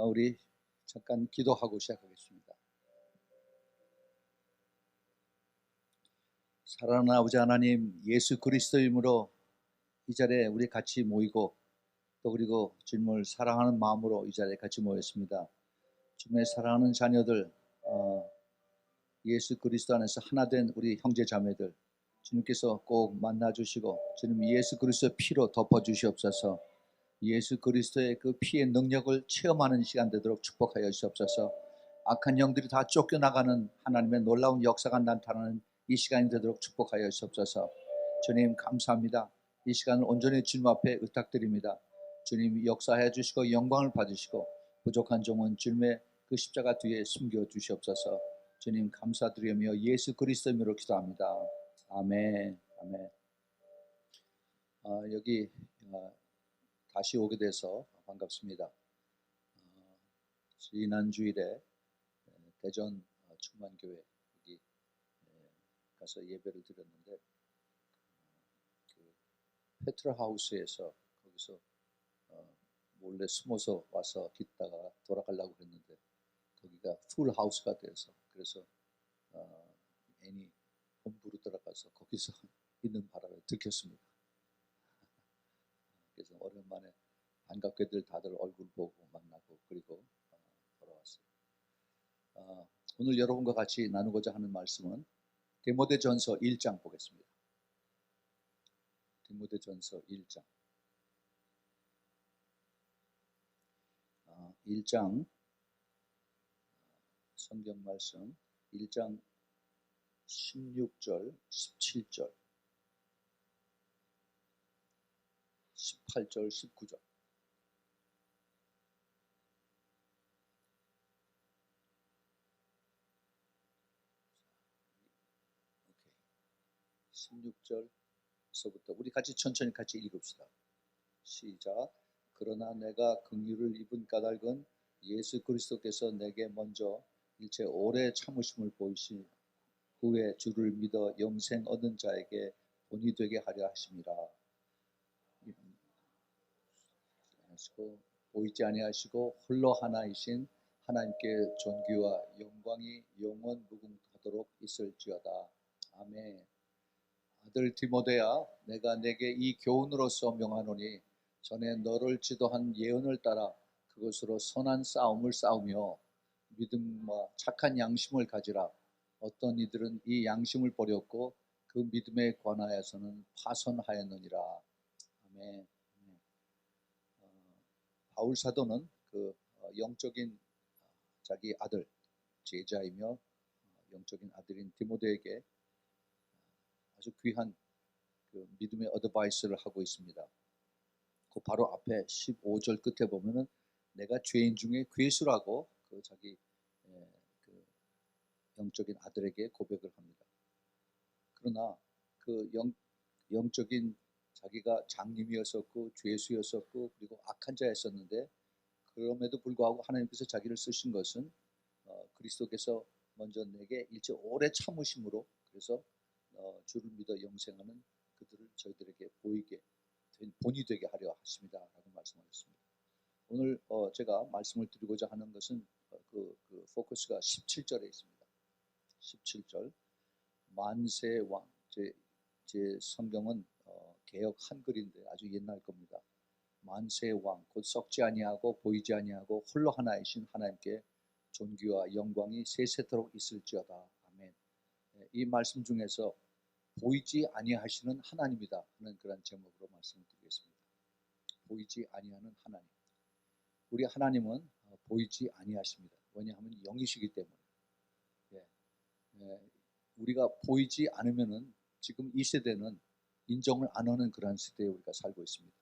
우리 잠깐 기도하고 시작하겠습니다. 사랑하는 아버지 하나님, 예수 그리스도의 이름으로 이 자리에 우리 같이 모이고 또 그리고 주님을 사랑하는 마음으로 이 자리에 같이 모였습니다. 주님의 사랑하는 자녀들, 예수 그리스도 안에서 하나 된 우리 형제 자매들, 주님께서 꼭 만나주시고 주님 예수 그리스도의 피로 덮어주시옵소서. 예수 그리스도의 그 피의 능력을 체험하는 시간 되도록 축복하여 주시옵소서. 악한 영들이 다 쫓겨나가는 하나님의 놀라운 역사가 나타나는 이 시간이 되도록 축복하여 주시옵소서. 주님 감사합니다. 이 시간을 온전히 주님 앞에 의탁드립니다. 주님 역사해 주시고 영광을 받으시고 부족한 종은 주님의 그 십자가 뒤에 숨겨 주시옵소서. 주님 감사드리며 예수 그리스도의 이름으로 기도합니다. 아멘. 아멘. 여기 다시 오게 돼서 반갑습니다. 지난 주일에 대전 충만교회 여기 가서 예배를 드렸는데 그 페트라하우스에서 거기서 몰래 숨어서 와서 있다가 돌아가려고 했는데 거기가 풀하우스가 돼서 그래서 애니 본부로 들어가서 거기서 있는 바람에 들켰습니다. 그래서 오랜만에 반갑게들 다들 얼굴 보고 만나고 그리고 돌아왔어요. 오늘 여러분과 같이 나누고자 하는 말씀은 디모데전서 1장 보겠습니다. 디모데전서 1장 1장 성경 말씀 1장 16절 17절 18절 19절 오케이. 16절서부터 우리 같이 천천히 같이 읽읍시다. 시작. 그러나 내가 긍휼을 입은 까닭은 예수 그리스도께서 내게 먼저 일체 오래 참으심을 보이신 후에 주를 믿어 영생 얻은 자에게 본이 되게 하려 하심이라. 보이지 아니하시고 홀로 하나이신 하나님께 존귀와 영광이 영원 무궁하도록 있을지어다. 아멘. 아들 디모데야, 내가 내게 이 교훈으로서 명하노니 전에 너를 지도한 예언을 따라 그것으로 선한 싸움을 싸우며 믿음과 착한 양심을 가지라. 어떤 이들은 이 양심을 버렸고 그 믿음에 관하여서는 파선하였느니라. 아멘. 바울 사도는 그 영적인 자기 아들 제자이며 영적인 아들인 디모데에게 아주 귀한 그 믿음의 어드바이스를 하고 있습니다. 그 바로 앞에 15절 끝에 보면은 내가 죄인 중에 괴수라고 그 자기 그 영적인 아들에게 고백을 합니다. 그러나 그 영적인 자기가 장님이었었고 죄수였었고 그리고 악한 자였었는데 그럼에도 불구하고 하나님께서 자기를 쓰신 것은 그리스도께서 먼저 내게 일체 오래 참으심으로 그래서 주를 믿어 영생하는 그들을 저희들에게 보이게 된 본이 되게 하려 하십니다 라고 말씀하셨습니다. 오늘 제가 말씀을 드리고자 하는 것은 그 포커스가 17절에 있습니다. 17절 만세왕 제 성경은 개역 한글인데 아주 옛날 겁니다. 만세왕 곧 썩지 아니하고 보이지 아니하고 홀로 하나이신 하나님께 존귀와 영광이 세세토록 있을지어다. 아멘. 이 말씀 중에서 보이지 아니하시는 하나님이다 하는 그런 제목으로 말씀을 드리겠습니다. 보이지 아니하는 하나님. 우리 하나님은 보이지 아니하십니다. 왜냐하면 영이시기 때문에. 우리가 보이지 않으면은 지금 이 세대는 인정을 안 하는 그런 시대에 우리가 살고 있습니다.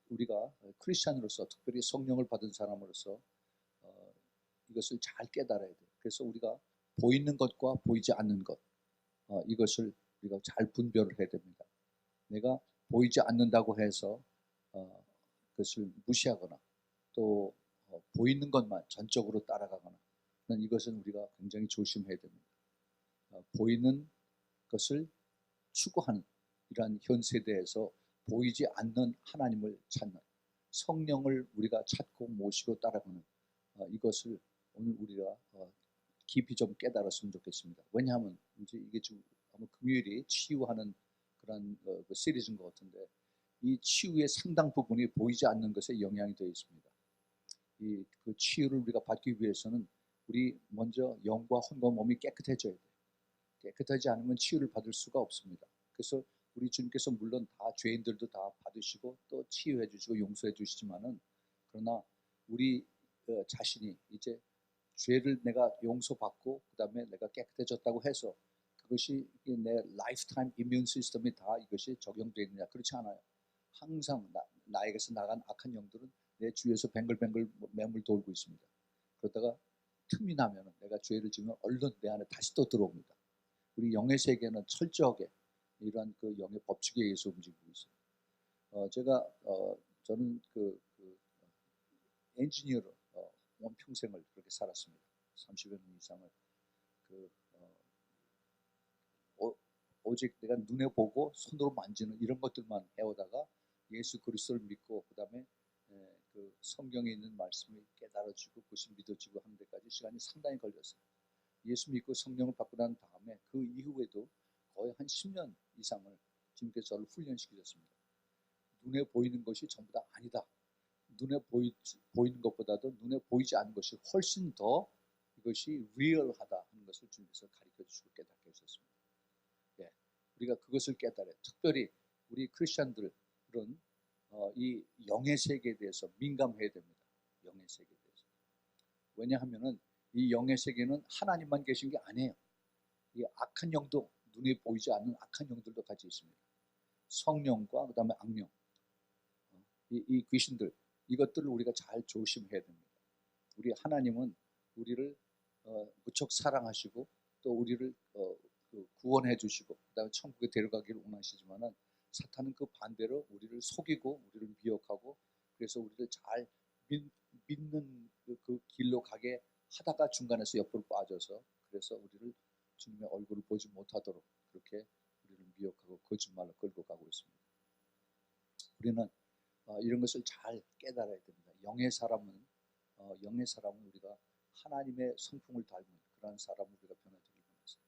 우리가 크리스천으로서 특별히 성령을 받은 사람으로서 이것을 잘 깨달아야 돼요. 그래서 우리가 보이는 것과 보이지 않는 것 이것을 우리가 잘 분별을 해야 됩니다. 내가 보이지 않는다고 해서 그것을 무시하거나 또 보이는 것만 전적으로 따라가거나 이것은 우리가 굉장히 조심해야 됩니다. 보이는 것을 추구하는 이러한 현 세대에서 보이지 않는 하나님을 찾는 성령을 우리가 찾고 모시고 따라가는 이것을 오늘 우리가 깊이 좀 깨달았으면 좋겠습니다. 왜냐하면 이제 이게 지금 아마 금요일이 치유하는 그런 그 시리즈인 것 같은데 이 치유의 상당 부분이 보이지 않는 것에 영향이 되어 있습니다. 이 그 치유를 우리가 받기 위해서는 우리 먼저 영과 혼과 몸이 깨끗해져야 돼요. 깨끗하지 않으면 치유를 받을 수가 없습니다. 그래서 우리 주님께서 물론 다 죄인들도 다 받으시고 또 치유해 주시고 용서해 주시지만은 그러나 우리 자신이 이제 죄를 내가 용서받고 그 다음에 내가 깨끗해졌다고 해서 그것이 내 라이프타임 이뮨 시스템이 다 이것이 적용되어 있느냐? 그렇지 않아요. 항상 나에게서 나간 악한 영들은 내 주위에서 뱅글뱅글 매물 돌고 있습니다. 그러다가 틈이 나면 내가 죄를 지으면 얼른 내 안에 다시 또 들어옵니다. 우리 영의 세계는 철저하게 이러한 그 영의 법칙에 의해서 움직이고 있어요. 저는 엔지니어로 온 평생을 그렇게 살았습니다. 30여 년 이상을 오직 내가 눈에 보고 손으로 만지는 이런 것들만 해오다가 예수 그리스도를 믿고 그 다음에 그 성경에 있는 말씀을 깨달아지고 그것이 믿어지고 하는 데까지 시간이 상당히 걸렸어요. 예수 믿고 성령을 받고 난 다음에 그 이후에도 거의 한 10년 이상을 주님께서 저를 훈련시키셨습니다. 눈에 보이는 것이 전부 다 아니다. 눈에 보이는 것보다도 눈에 보이지 않는 것이 훨씬 더 이것이 리얼하다 하는 것을 주님께서 가르쳐 주시고 깨닫게 해주셨습니다. 예, 우리가 그것을 깨달아요. 특별히 우리 크리스천들은 이 영의 세계에 대해서 민감해야 됩니다. 영의 세계에 대해서. 왜냐하면은 이 영의 세계는 하나님만 계신 게 아니에요. 이 악한 영도 눈에 보이지 않는 악한 영들도 같이 있습니다. 성령과 그 다음에 악령, 이 귀신들 이것들을 우리가 잘 조심해야 됩니다. 우리 하나님은 우리를 무척 사랑하시고 또 우리를 구원해 주시고 그 다음에 천국에 데려가기를 원하시지만은 사탄은 그 반대로 우리를 속이고 우리를 미혹하고 그래서 우리를 잘 믿는 그 길로 가게 하다가 중간에서 옆으로 빠져서 그래서 우리를 주님의 얼굴을 보지 못하도록 그렇게 우리를 미혹하고 거짓말로 끌고 가고 있습니다. 우리는 이런 것을 잘 깨달아야 됩니다. 영의 사람은 우리가 하나님의 성품을 닮은 그런 사람을 우리가 변화되길 원해서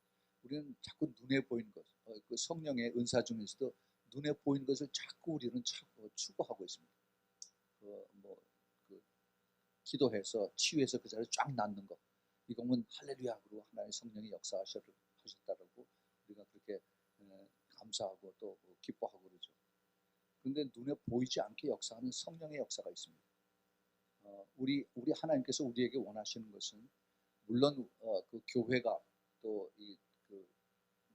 우리는 자꾸 눈에 보이는 것, 그 성령의 은사 중에서도 눈에 보이는 것을 자꾸 우리는 추구하고 있습니다. 기도해서 치유해서 그 자리에 쫙 낫는 것. 이거면 할렐루야 그러고 하나님의 성령이 역사하셨다라고 우리가 그렇게 감사하고 또 기뻐하고 그러죠. 그런데 눈에 보이지 않게 역사하는 성령의 역사가 있습니다. 우리 하나님께서 우리에게 원하시는 것은 물론 그 교회가 또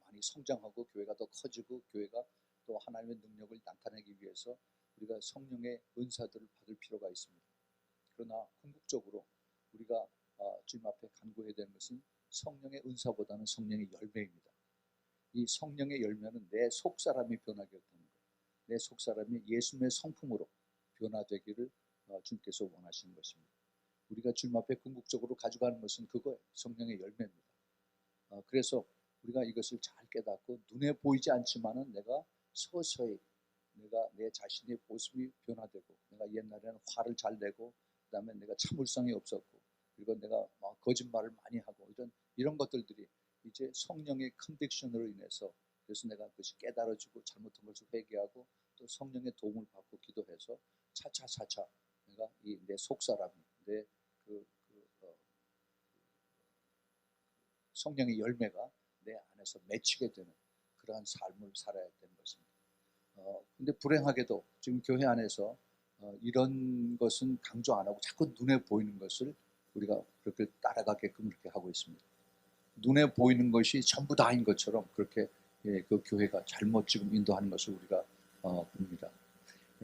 많이 성장하고 교회가 더 커지고 교회가 또 하나님의 능력을 나타내기 위해서 우리가 성령의 은사들을 받을 필요가 있습니다. 그러나 궁극적으로 우리가 주님 앞에 간구해야 되는 것은 성령의 은사보다는 성령의 열매입니다. 이 성령의 열매는 내 속사람이 변하게 되는 거예요. 내 속사람이 예수님의 성품으로 변화되기를 주님께서 원하시는 것입니다. 우리가 주님 앞에 궁극적으로 가져가는 것은 그거예요. 성령의 열매입니다. 그래서 우리가 이것을 잘 깨닫고 눈에 보이지 않지만은 내가 서서히 내가 내 자신의 모습이 변화되고 내가 옛날에는 화를 잘 내고 그 다음에 내가 참을성이 없었고 그리고 내가 거짓말을 많이 하고 이런 것들이 이제 성령의 컨빅션으로 인해서 그래서 내가 그것이 깨달아지고 잘못한 것을 회개하고 또 성령의 도움을 받고 기도해서 차차 내가 내 속사람이 내 성령의 열매가 내 안에서 맺히게 되는 그러한 삶을 살아야 되는 것입니다. 근데 불행하게도 지금 교회 안에서 이런 것은 강조 안 하고 자꾸 눈에 보이는 것을 우리가 그렇게 따라가게끔 그렇게 하고 있습니다. 눈에 보이는 것이 전부 다인 것처럼 그렇게 그 교회가 잘못 지금 인도하는 것을 우리가 봅니다.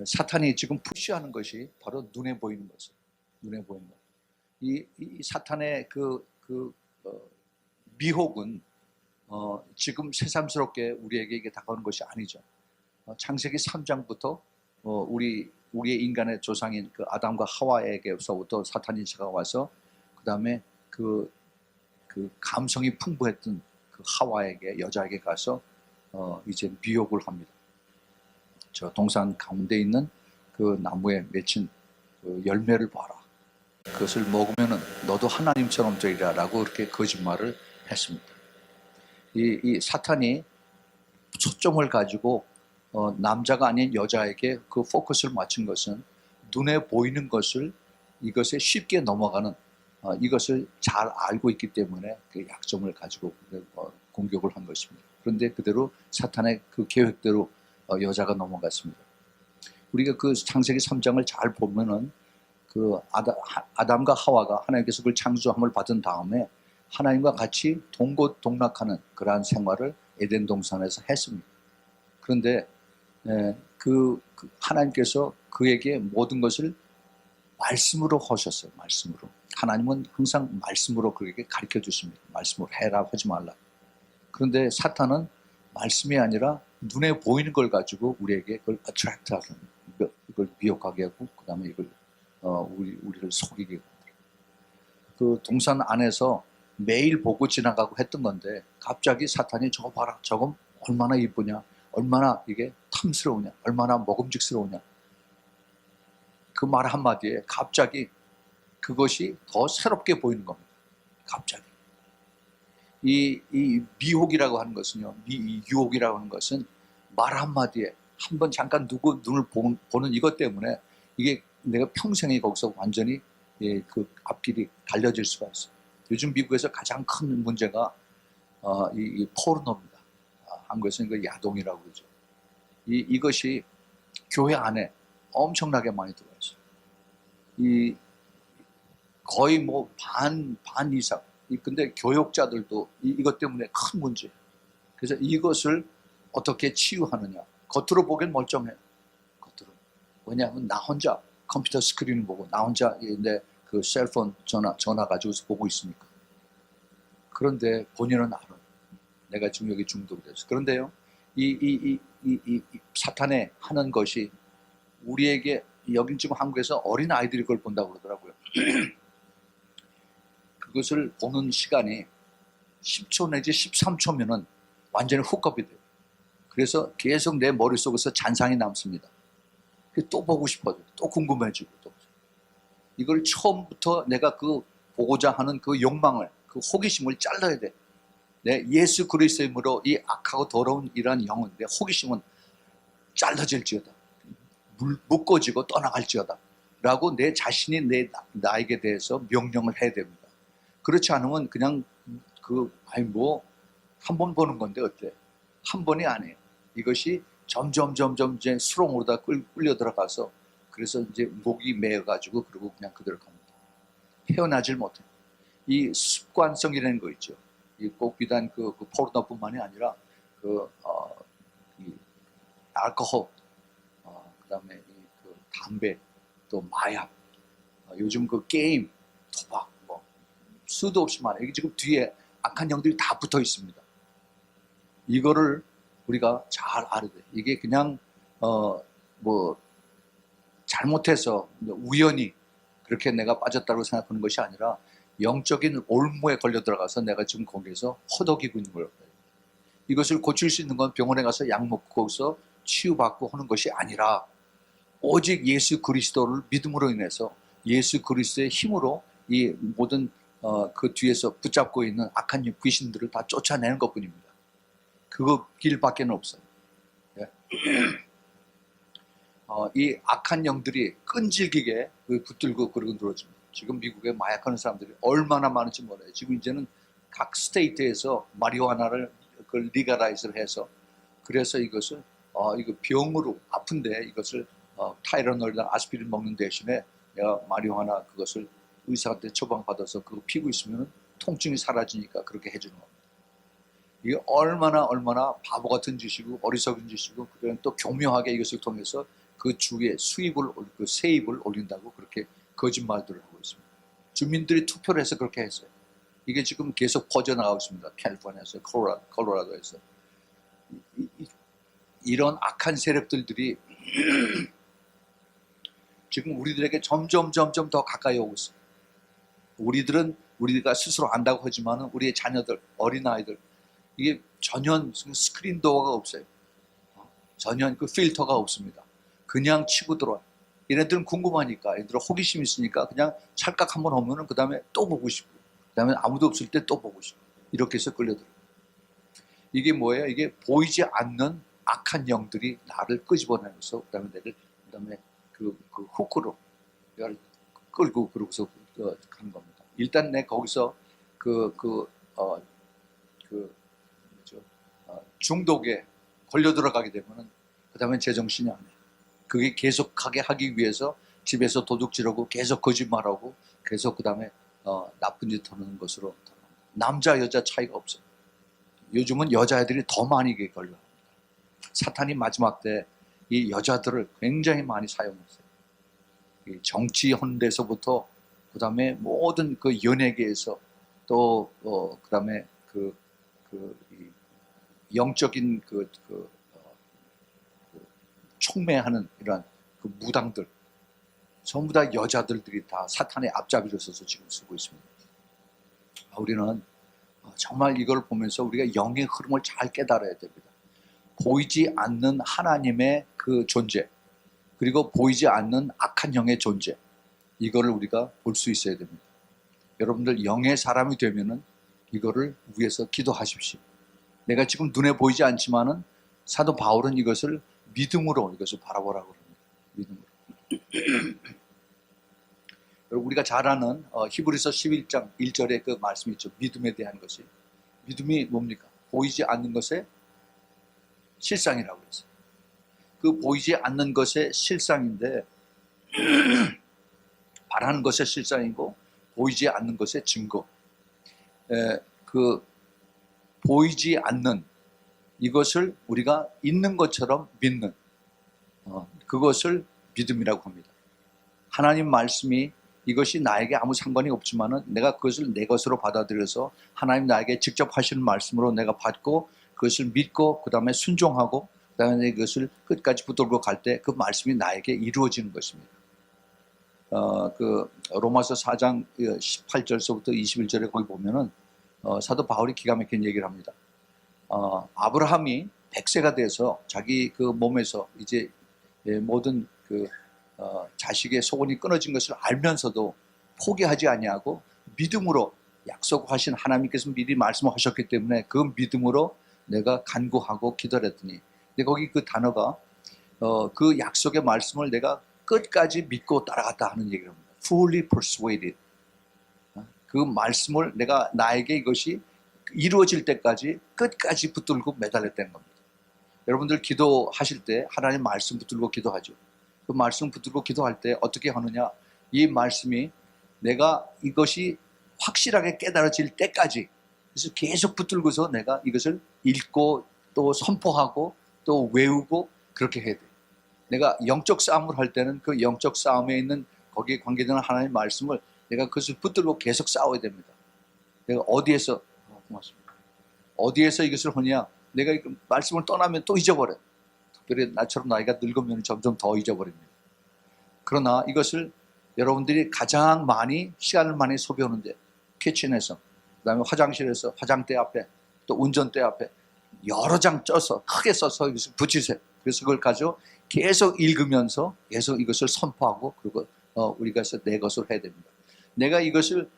사탄이 지금 푸시하는 것이 바로 눈에 보이는 것이에요. 눈에 보이는 것. 이 사탄의 미혹은 지금 새삼스럽게 우리에게 이게 다가오는 것이 아니죠. 창세기 3장부터 우리의 인간의 조상인 그 아담과 하와에게서부터 사탄이 다가와서 그 다음에 그 감성이 풍부했던 그 하와에게 여자에게 가서 이제 미혹을 합니다. 저 동산 가운데 있는 그 나무에 맺힌 그 열매를 봐라. 그것을 먹으면은 너도 하나님처럼 되리라라고 그렇게 거짓말을 했습니다. 이 사탄이 초점을 가지고 남자가 아닌 여자에게 그 포커스를 맞춘 것은 눈에 보이는 것을 이것에 쉽게 넘어가는 이것을 잘 알고 있기 때문에 그 약점을 가지고 공격을 한 것입니다. 그런데 그대로 사탄의 그 계획대로 여자가 넘어갔습니다. 우리가 그 창세기 3장을 잘 보면은 그 아담과 하와가 하나님께서 그걸 창조함을 받은 다음에 하나님과 같이 동고동락하는 그러한 생활을 에덴 동산에서 했습니다. 그런데 그 하나님께서 그에게 모든 것을 말씀으로 하셨어요. 말씀으로. 하나님은 항상 말씀으로 그에게 가르쳐 주십니다. 말씀으로 해라 하지 말라. 그런데 사탄은 말씀이 아니라 눈에 보이는 걸 가지고 우리에게 그걸 attract하는, 이걸 미혹하게 하고 그 다음에 이걸 우리를 속이게 하고, 그 동산 안에서 매일 보고 지나가고 했던 건데 갑자기 사탄이 저거 봐라, 저건 얼마나 이쁘냐, 얼마나 이게 탐스러우냐, 얼마나 먹음직스러우냐, 그 말 한마디에 갑자기 그것이 더 새롭게 보이는 겁니다. 갑자기 이 미혹이라고 하는 것은요, 이 유혹이라고 하는 것은 말 한마디에 한번 잠깐 누구 눈을 보는 이것 때문에 이게 내가 평생에 거기서 완전히 그 앞길이 달려질 수가 있어요. 요즘 미국에서 가장 큰 문제가 이 포르노입니다. 한국에서는 그 야동이라고 그러죠. 이것이 교회 안에 엄청나게 많이 들어와 있어요. 거의 뭐 반 이상. 근데 교육자들도 이것 때문에 큰 문제예요. 그래서 이것을 어떻게 치유하느냐. 겉으로 보기엔 멀쩡해요. 겉으로. 왜냐하면 나 혼자 컴퓨터 스크린을 보고 나 혼자 내 그 셀폰 전화 가지고서 보고 있으니까. 그런데 본인은 알아요. 내가 지금 여기 중독이 됐어. 그런데요, 이 사탄의 하는 것이 우리에게, 여긴 지금 한국에서 어린 아이들이 그걸 본다고 그러더라고요. 그것을 보는 시간이 10초 내지 13초면은 완전히 훅업이 돼요. 그래서 계속 내 머릿속에서 잔상이 남습니다. 또 보고 싶어져. 또 궁금해지고. 또. 이걸 처음부터 내가 그 보고자 하는 그 욕망을, 그 호기심을 잘라야 돼. 내 예수 그리스도의 이름으로 이 악하고 더러운 이러한 영은, 내 호기심은 잘라질지어다. 묶어지고 떠나갈지어다. 라고 내 자신이 나에게 대해서 명령을 해야 됩니다. 그렇지 않으면 그냥 한 번 보는 건데 어때? 한 번이 아니에요. 이것이 점점 이제 수렁으로 다 끌려 들어가서, 그래서 이제 목이 메어가지고 그러고 그냥 그대로 갑니다. 헤어나질 못해요. 이 습관성이라는 거 있죠. 꼭 비단 그 포르노뿐만이 아니라 이 알코올, 그다음에 그 담배, 또 마약, 요즘 그 게임, 도박, 뭐 수도 없이 많아요. 이게 지금 뒤에 악한 영들이 다 붙어 있습니다. 이거를 우리가 잘 알아야 돼. 이게 그냥 뭐 잘못해서 우연히 그렇게 내가 빠졌다고 생각하는 것이 아니라 영적인 올무에 걸려 들어가서 내가 지금 거기에서 허덕이고 있는 거예요. 이것을 고칠 수 있는 건 병원에 가서 약 먹고 거기서 치유받고 하는 것이 아니라 오직 예수 그리스도를 믿음으로 인해서 예수 그리스도의 힘으로 이 모든 그 뒤에서 붙잡고 있는 악한 귀신들을 다 쫓아내는 것뿐입니다. 그거 길밖에 없어요. 예. 이 악한 영들이 끈질기게 붙들고 그러고 들어집니다. 지금 미국에 마약하는 사람들이 얼마나 많은지 몰라요. 지금 이제는 각 스테이트에서 마리화나를 그걸 리가라이즈를 해서, 그래서 이것을 이거 병으로 아픈데 이것을 타이레놀이나 아스피린 먹는 대신에 내가 마리화나 그것을 의사한테 처방받아서 그거 피고 있으면 통증이 사라지니까 그렇게 해주는 겁니다. 이게 얼마나 바보 같은 짓이고 어리석은 짓이고, 그런 또 교묘하게 이것을 통해서 그 주의 그 세입을 올린다고 그렇게 거짓말들을 하고 있습니다. 주민들이 투표를 해서 그렇게 했어요. 이게 지금 계속 퍼져나가고 있습니다. 캘리포니아에서, 콜로라도에서. 이런 악한 세력들이 지금 우리들에게 점점 더 가까이 오고 있어요. 우리가 스스로 안다고 하지만 우리의 자녀들, 어린아이들, 이게 전혀 스크린 도어가 없어요. 전혀 그 필터가 없습니다. 그냥 치고 들어와요. 얘네들은 궁금하니까, 얘네들은 호기심 있으니까 그냥 찰칵 한번 오면은 그 다음에 또 보고 싶고, 그 다음에 아무도 없을 때 또 보고 싶고, 이렇게 해서 끌려들어요. 이게 뭐예요? 이게 보이지 않는 악한 영들이 나를 끄집어내면서 그 다음에 그 후크로 끌고 그러고서 가는 겁니다. 일단 내 거기서 중독에 걸려 들어가게 되면은 그 다음에 제정신이 안 해. 그게 계속하게 하기 위해서 집에서 도둑질하고 계속 거짓말하고 계속 그 다음에 나쁜 짓 하는 것으로 남자 여자 차이가 없어요. 요즘은 여자애들이 더 많이 걸려요. 사탄이 마지막 때 이 여자들을 굉장히 많이 사용했어요. 정치 헌데서부터 그 다음에 모든 그 연예계에서 또 그 다음에 영적인 촉매하는 이런 그 무당들 전부 다 여자들이 다 사탄의 앞잡이로 서서 지금 쓰고 있습니다. 우리는 정말 이걸 보면서 우리가 영의 흐름을 잘 깨달아야 됩니다. 보이지 않는 하나님의 그 존재, 그리고 보이지 않는 악한 영의 존재, 이거를 우리가 볼 수 있어야 됩니다. 여러분들 영의 사람이 되면은 이거를 위해서 기도하십시오. 내가 지금 눈에 보이지 않지만은 사도 바울은 이것을 믿음으로 이것을 바라보라고 합니다. 믿음으로. 여러분 우리가 잘 아는 히브리서 11장 1절에 그 말씀이 있죠. 믿음에 대한 것이. 믿음이 뭡니까? 보이지 않는 것의 실상이라고 했어요. 그 보이지 않는 것의 실상인데 바라는 것의 실상이고 보이지 않는 것의 증거. 그 보이지 않는 이것을 우리가 있는 것처럼 믿는 그것을 믿음이라고 합니다. 하나님 말씀이 이것이 나에게 아무 상관이 없지만은 내가 그것을 내 것으로 받아들여서 하나님 나에게 직접 하시는 말씀으로 내가 받고 그것을 믿고 그 다음에 순종하고 그 다음에 이것을 끝까지 붙들고 갈 때 그 말씀이 나에게 이루어지는 것입니다. 그 로마서 4장 18절서부터 21절에 거기 보면은 사도 바울이 기가 막힌 얘기를 합니다. 아브라함이 100세가 돼서 자기 그 몸에서 이제 모든 그 자식의 소원이 끊어진 것을 알면서도 포기하지 아니하고 믿음으로 약속하신 하나님께서 미리 말씀하셨기 때문에 그 믿음으로 내가 간구하고 기도를 했더니 근데 거기 그 단어가 그 약속의 말씀을 내가 끝까지 믿고 따라갔다 하는 얘기를 합니다. Fully persuaded. 그 말씀을 내가 나에게 이것이 이루어질 때까지 끝까지 붙들고 매달렸다는 겁니다. 여러분들 기도하실 때 하나님 말씀 붙들고 기도하죠. 그 말씀 붙들고 기도할 때 어떻게 하느냐? 이 말씀이 내가 이것이 확실하게 깨달아질 때까지 그래서 계속 붙들고서 내가 이것을 읽고 또 선포하고 또 외우고 그렇게 해야 돼. 내가 영적 싸움을 할 때는 그 영적 싸움에 있는 거기에 관계되는 하나님의 말씀을 내가 그것을 붙들고 계속 싸워야 됩니다. 내가 어디에서 고맙습니다. 어디에서 이것을 하냐? 내가 이 말씀을 떠나면 또 잊어버려. 특별히 나처럼 나이가 늙으면 점점 더 잊어버립니다. 그러나 이것을 여러분들이 가장 많이 시간을 많이 소비하는데 키친에서 그 다음에 화장실에서 화장대 앞에 또 운전대 앞에 여러 장 쪄서 크게 써서 이것을 붙이세요. 그래서 그걸 가지고 계속 읽으면서 계속 이것을 선포하고 그리고 우리가 내 것으로 해야 됩니다. 내가 이것을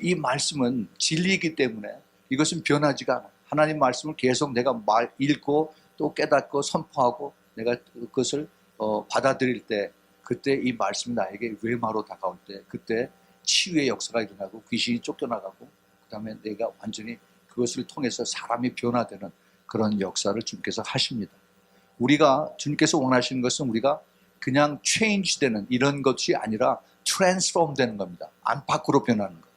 이 말씀은 진리이기 때문에 이것은 변하지가 않아요. 하나님 말씀을 계속 내가 읽고 또 깨닫고 선포하고 내가 그것을 받아들일 때 그때 이 말씀이 나에게 외마로 다가올 때 그때 치유의 역사가 일어나고 귀신이 쫓겨나가고 그 다음에 내가 완전히 그것을 통해서 사람이 변화되는 그런 역사를 주님께서 하십니다. 우리가 주님께서 원하시는 것은 우리가 그냥 change 되는 이런 것이 아니라 transform 되는 겁니다. 밖으로 변하는 것.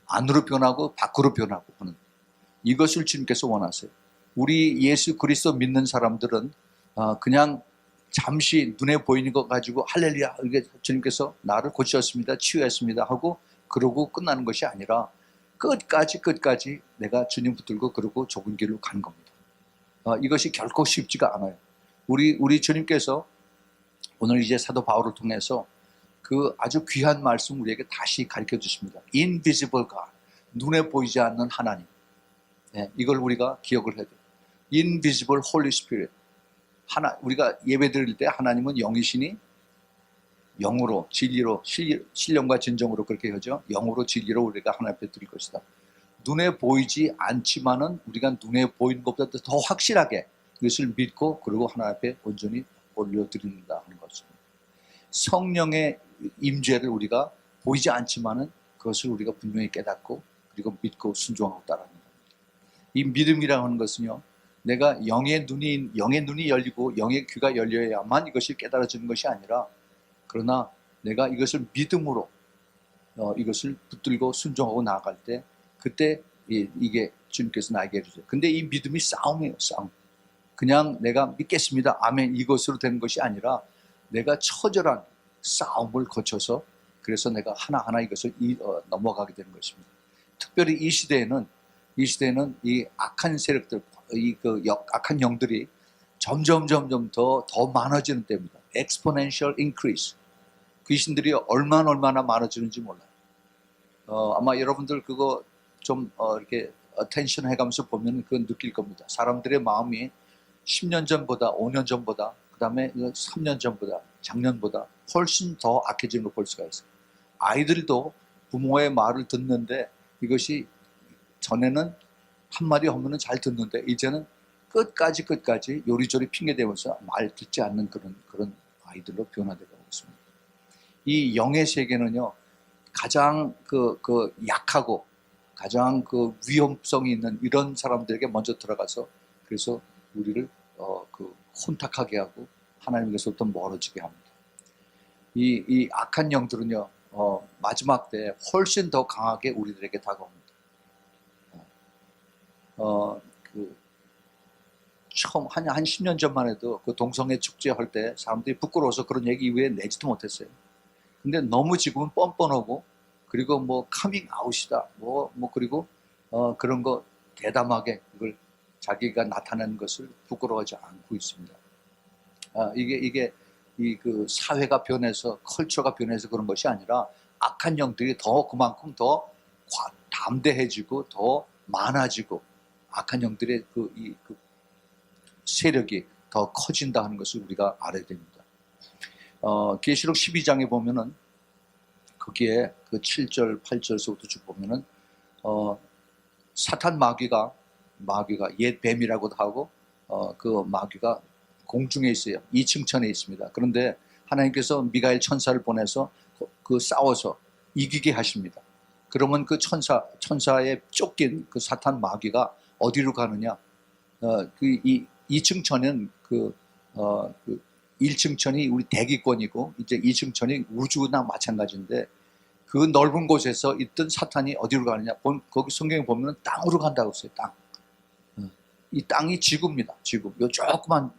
안으로 변하고 밖으로 변하고 하는 이것을 주님께서 원하세요. 우리 예수 그리스도 믿는 사람들은 그냥 잠시 눈에 보이는 것 가지고 할렐루야 이게 주님께서 나를 고치셨습니다. 치유했습니다 하고 그러고 끝나는 것이 아니라 끝까지 내가 주님 붙들고 그러고 좁은 길로 가는 겁니다. 이것이 결코 쉽지가 않아요. 우리 주님께서 오늘 이제 사도 바울을 통해서 그 아주 귀한 말씀 우리에게 다시 가르쳐 주십니다. Invisible God, 눈에 보이지 않는 하나님. 네, 이걸 우리가 기억을 해야 돼요. Invisible Holy Spirit. 우리가 예배 드릴 때 하나님은 영이시니 영으로 진리로 신령과 진정으로 그렇게 하죠. 영으로 진리로 우리가 하나님 앞에 드릴 것이다. 눈에 보이지 않지만은 우리가 눈에 보이는 것보다 더 확실하게 이것을 믿고 그리고 하나님 앞에 온전히 올려드린다 하는 것입니다. 성령의 임재를 우리가 보이지 않지만은 그것을 우리가 분명히 깨닫고 그리고 믿고 순종하고 따라하는 겁니다. 이 믿음이라고 하는 것은요, 내가 영의 눈이 열리고 영의 귀가 열려야만 이것이 깨달아지는 것이 아니라, 그러나 내가 이것을 믿음으로 이것을 붙들고 순종하고 나아갈 때, 그때 이게 주님께서 나에게 해주세요. 근데 이 믿음이 싸움이에요, 싸움. 그냥 내가 믿겠습니다, 아멘, 이것으로 되는 것이 아니라 내가 처절한 싸움을 거쳐서 그래서 내가 하나하나 이것을 넘어가게 되는 것입니다. 특별히 이 시대에는 이 악한 세력들, 악한 영들이 점점 더 많아지는 때입니다. exponential increase. 귀신들이 얼마나 많아지는지 몰라요. 아마 여러분들 그거 좀 이렇게 attention 해가면서 보면 그건 느낄 겁니다. 사람들의 마음이 10년 전보다, 5년 전보다, 그 다음에 3년 전보다, 작년보다 훨씬 더 악해지는 걸 볼 수가 있어요. 아이들도 부모의 말을 듣는데, 이것이 전에는 한마디 하면 잘 듣는데 이제는 끝까지 요리조리 핑계대면서 말 듣지 않는 그런 아이들로 변화되고 있습니다. 이 영의 세계는요, 가장 약하고 가장 위험성이 있는 이런 사람들에게 먼저 들어가서 그래서 우리를 혼탁하게 하고 하나님께서부터 멀어지게 합니다. 이 악한 영들은요, 마지막 때 훨씬 더 강하게 우리들에게 다가옵니다. 처음 한 10년 전만 해도 그 동성애 축제 할 때 사람들이 부끄러워서 그런 얘기 이후에 내지도 못했어요. 근데 너무 지금은 뻔뻔하고, 그리고 뭐 카밍 아웃이다, 그리고 그런 거 대담하게 그걸 자기가 나타내는 것을 부끄러워하지 않고 있습니다. 이게 그 사회가 변해서, 컬처가 변해서 그런 것이 아니라 악한 영들이 그만큼 더 담대해지고 더 많아지고 악한 영들의 그 세력이 더 커진다 하는 것을 우리가 알아야 됩니다. 계시록 12장에 보면은 거기에 그 7절, 8절서부터 쭉 보면은 사탄 마귀가 옛 뱀이라고도 하고 그 마귀가 공중에 있어요. 2층 천에 있습니다. 그런데 하나님께서 미가엘 천사를 보내서 싸워서 이기게 하십니다. 그러면 그 천사에 쫓긴 그 사탄 마귀가 어디로 가느냐? 이 2층 천은 1층 천이 우리 대기권이고 이제 2층 천이 우주나 마찬가지인데, 그 넓은 곳에서 있던 사탄이 어디로 가느냐? 거기 성경에 보면 땅으로 간다고 했어요. 땅. 이 땅이 지구입니다. 지구. 요 조그만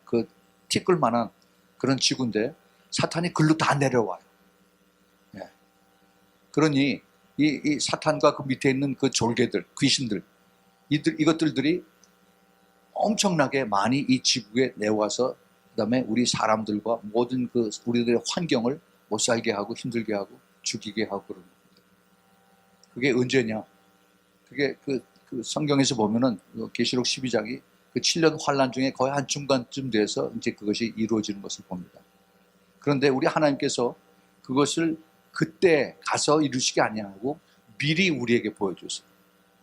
티끌만한 그런 지구인데 사탄이 글로 다 내려와요. 예. 그러니 이 사탄과 그 밑에 있는 그 졸개들, 귀신들, 이것들이 엄청나게 많이 이 지구에 내와서 그다음에 우리 사람들과 모든 우리들의 환경을 못 살게 하고 힘들게 하고 죽이게 하고 그런 겁니다. 그게 언제냐? 그게 그 성경에서 보면은 계시록 12장이 그 7년 환란 중에 거의 한 중간쯤 돼서 이제 그것이 이루어지는 것을 봅니다. 그런데 우리 하나님께서 그것을 그때 가서 이루시기 아니하고 미리 우리에게 보여줬어요.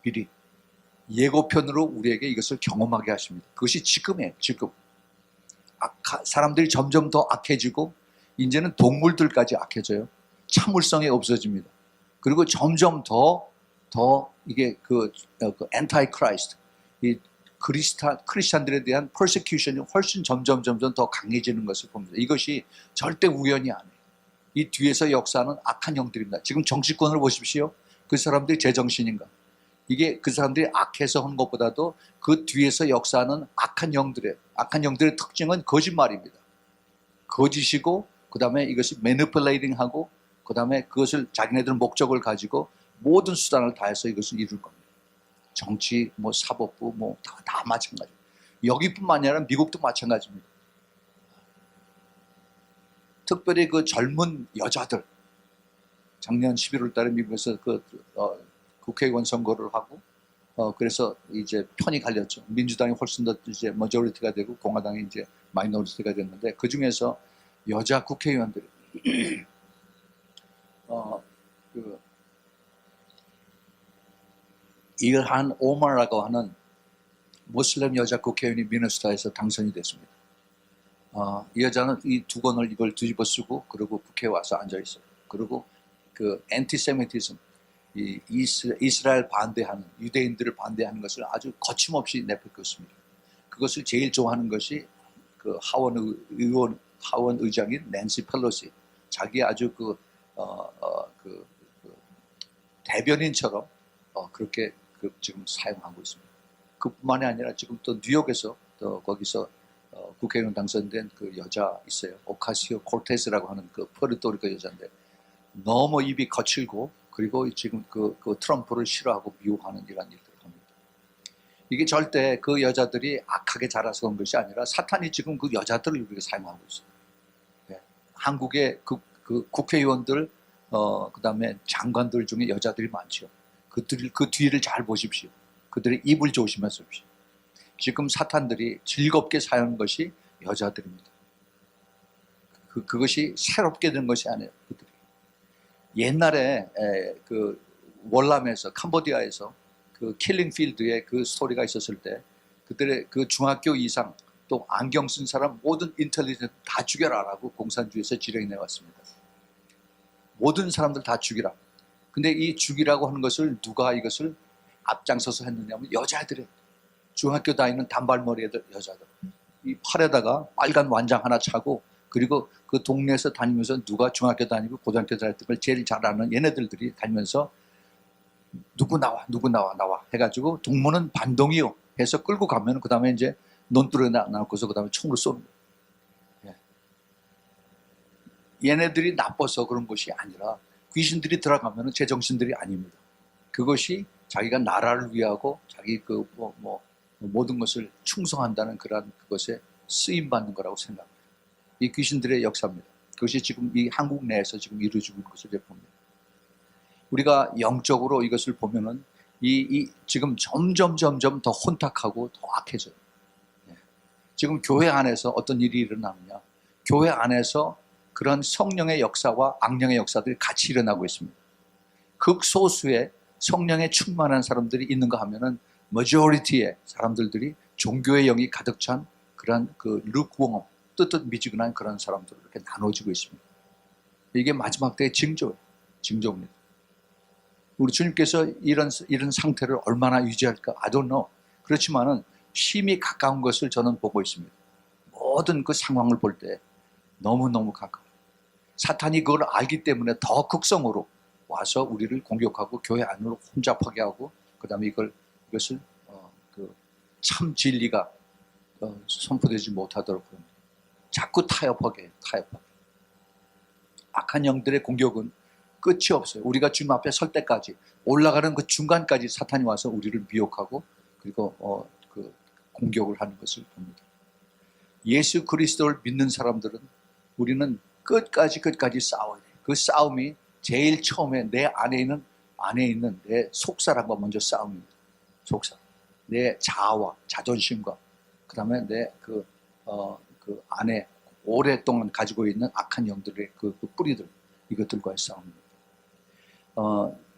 미리 예고편으로 우리에게 이것을 경험하게 하십니다. 그것이 지금이에요. 지금 사람들이 점점 더 악해지고 이제는 동물들까지 악해져요. 참을성이 없어집니다. 그리고 점점 더 이게 엔타이 크라이스트, 이 크리스찬들에 대한 퍼세큐션이 훨씬 점점 더 강해지는 것을 봅니다. 이것이 절대 우연이 아니에요. 이 뒤에서 역사는 악한 영들입니다. 지금 정치권을 보십시오. 그 사람들이 제정신인가? 이게 그 사람들이 악해서 한 것보다도 그 뒤에서 역사는 악한 영들의 특징은 거짓말입니다. 거짓이고, 그 다음에 이것이 매니플레이팅하고, 그 다음에 그것을 자기네들 목적을 가지고 모든 수단을 다해서 이것을 이룰 겁니다. 정치, 사법부, 다 마찬가지. 여기뿐만 아니라 미국도 마찬가지입니다. 특별히 그 젊은 여자들, 작년 11월 달에 미국에서 국회의원 선거를 하고, 그래서 이제 편이 갈렸죠. 민주당이 훨씬 더 이제 머저리티가 되고 공화당이 이제 마이너리티가 됐는데, 그 중에서 여자 국회의원들이 그 일한 오마라고 하는 모슬렘 여자 국회의원이 미네소타에서 당선이 됐습니다. 이 여자는 이 두 권을 이걸 뒤집어 쓰고 그리고 국회에 와서 앉아 있어요. 그리고 그 엔티세미티즘, 이 이스라엘 반대하는 유대인들을 반대하는 것을 아주 거침없이 내뱉었습니다. 그것을 제일 좋아하는 것이 그 하원 의장인 낸시 펠로시, 자기 아주 그 대변인처럼 그렇게 지금 사용하고 있습니다. 그뿐만이 아니라 지금 또 뉴욕에서 또 거기서 국회의원 당선된 그 여자 있어요. 오카시오 콜테스라고 하는 그 포르토리코 여자인데 너무 입이 거칠고 그리고 지금 그 트럼프를 싫어하고 미워하는 이런 일들을 합니다. 이게 절대 그 여자들이 악하게 자라서 온 것이 아니라 사탄이 지금 그 여자들을 우리가 사용하고 있어요. 네. 한국의 그 국회의원들 그 다음에 장관들 중에 여자들이 많죠. 그 뒤를 잘 보십시오. 그들의 입을 조심하십시오. 지금 사탄들이 즐겁게 사용한 것이 여자들입니다. 그것이 새롭게 된 것이 아니에요. 그들이. 옛날에 그 월남에서 캄보디아에서 그 킬링필드에 그 스토리가 있었을 때 그들의 그 중학교 이상 또 안경 쓴 사람 모든 인텔리전스 다 죽여라라고 공산주의에서 지령이 내왔습니다. 모든 사람들 다 죽이라. 근데 이 죽이라고 하는 것을 누가 이것을 앞장서서 했느냐면 여자애들이 중학교 다니는 단발머리 애들 여자들 이 팔에다가 빨간 완장 하나 차고 그리고 그 동네에서 다니면서 누가 중학교 다니고 고등학교 다닐 걸 제일 잘 아는 얘네들이 다니면서 누구 나와 해가지고 동무는 반동이요 해서 끌고 가면 그 다음에 이제 논두렁에 나놓고서 그 다음에 총으로 쏘는 거예요. 얘네들이 나빠서 그런 것이 아니라 귀신들이 들어가면 제정신들이 아닙니다. 그것이 자기가 나라를 위하고 자기 모든 것을 충성한다는 그것에 쓰임 받는 거라고 생각합니다. 이 귀신들의 역사입니다. 그것이 지금 이 한국 내에서 지금 이루어지고 있는 것을 봅니다. 우리가 영적으로 이것을 보면은 지금 점점 더 혼탁하고 더 악해져요. 지금 교회 안에서 어떤 일이 일어나느냐? 교회 안에서 그런 성령의 역사와 악령의 역사들이 같이 일어나고 있습니다. 극소수의 성령에 충만한 사람들이 있는가 하면은 머저리티의 사람들이 종교의 영이 가득 찬 그런 그 룩웜, 뜨뜻미지근한 그런 사람들로 이렇게 나눠지고 있습니다. 이게 마지막 때의 징조입니다. 우리 주님께서 이런 상태를 얼마나 유지할까? I don't know. 그렇지만은 심히 가까운 것을 저는 보고 있습니다. 모든 그 상황을 볼 때 너무너무 가까워. 사탄이 그걸 알기 때문에 더 극성으로 와서 우리를 공격하고 교회 안으로 혼잡하게 하고 그 다음에 이것을 참 진리가 선포되지 못하도록 합니다. 자꾸 타협하게 해요. 악한 영들의 공격은 끝이 없어요. 우리가 주님 앞에 설 때까지 올라가는 그 중간까지 사탄이 와서 우리를 미혹하고 그리고 공격을 하는 것을 봅니다. 예수 그리스도를 믿는 사람들은 우리는 끝까지 싸워야 돼요. 그 싸움이 제일 처음에 내 안에 있는 내 속사람과 먼저 싸움입니다. 속사람. 내 자아와 자존심과 그 다음에 내 그 안에 오랫동안 가지고 있는 악한 영들의 그 뿌리들 이것들과의 싸움입니다.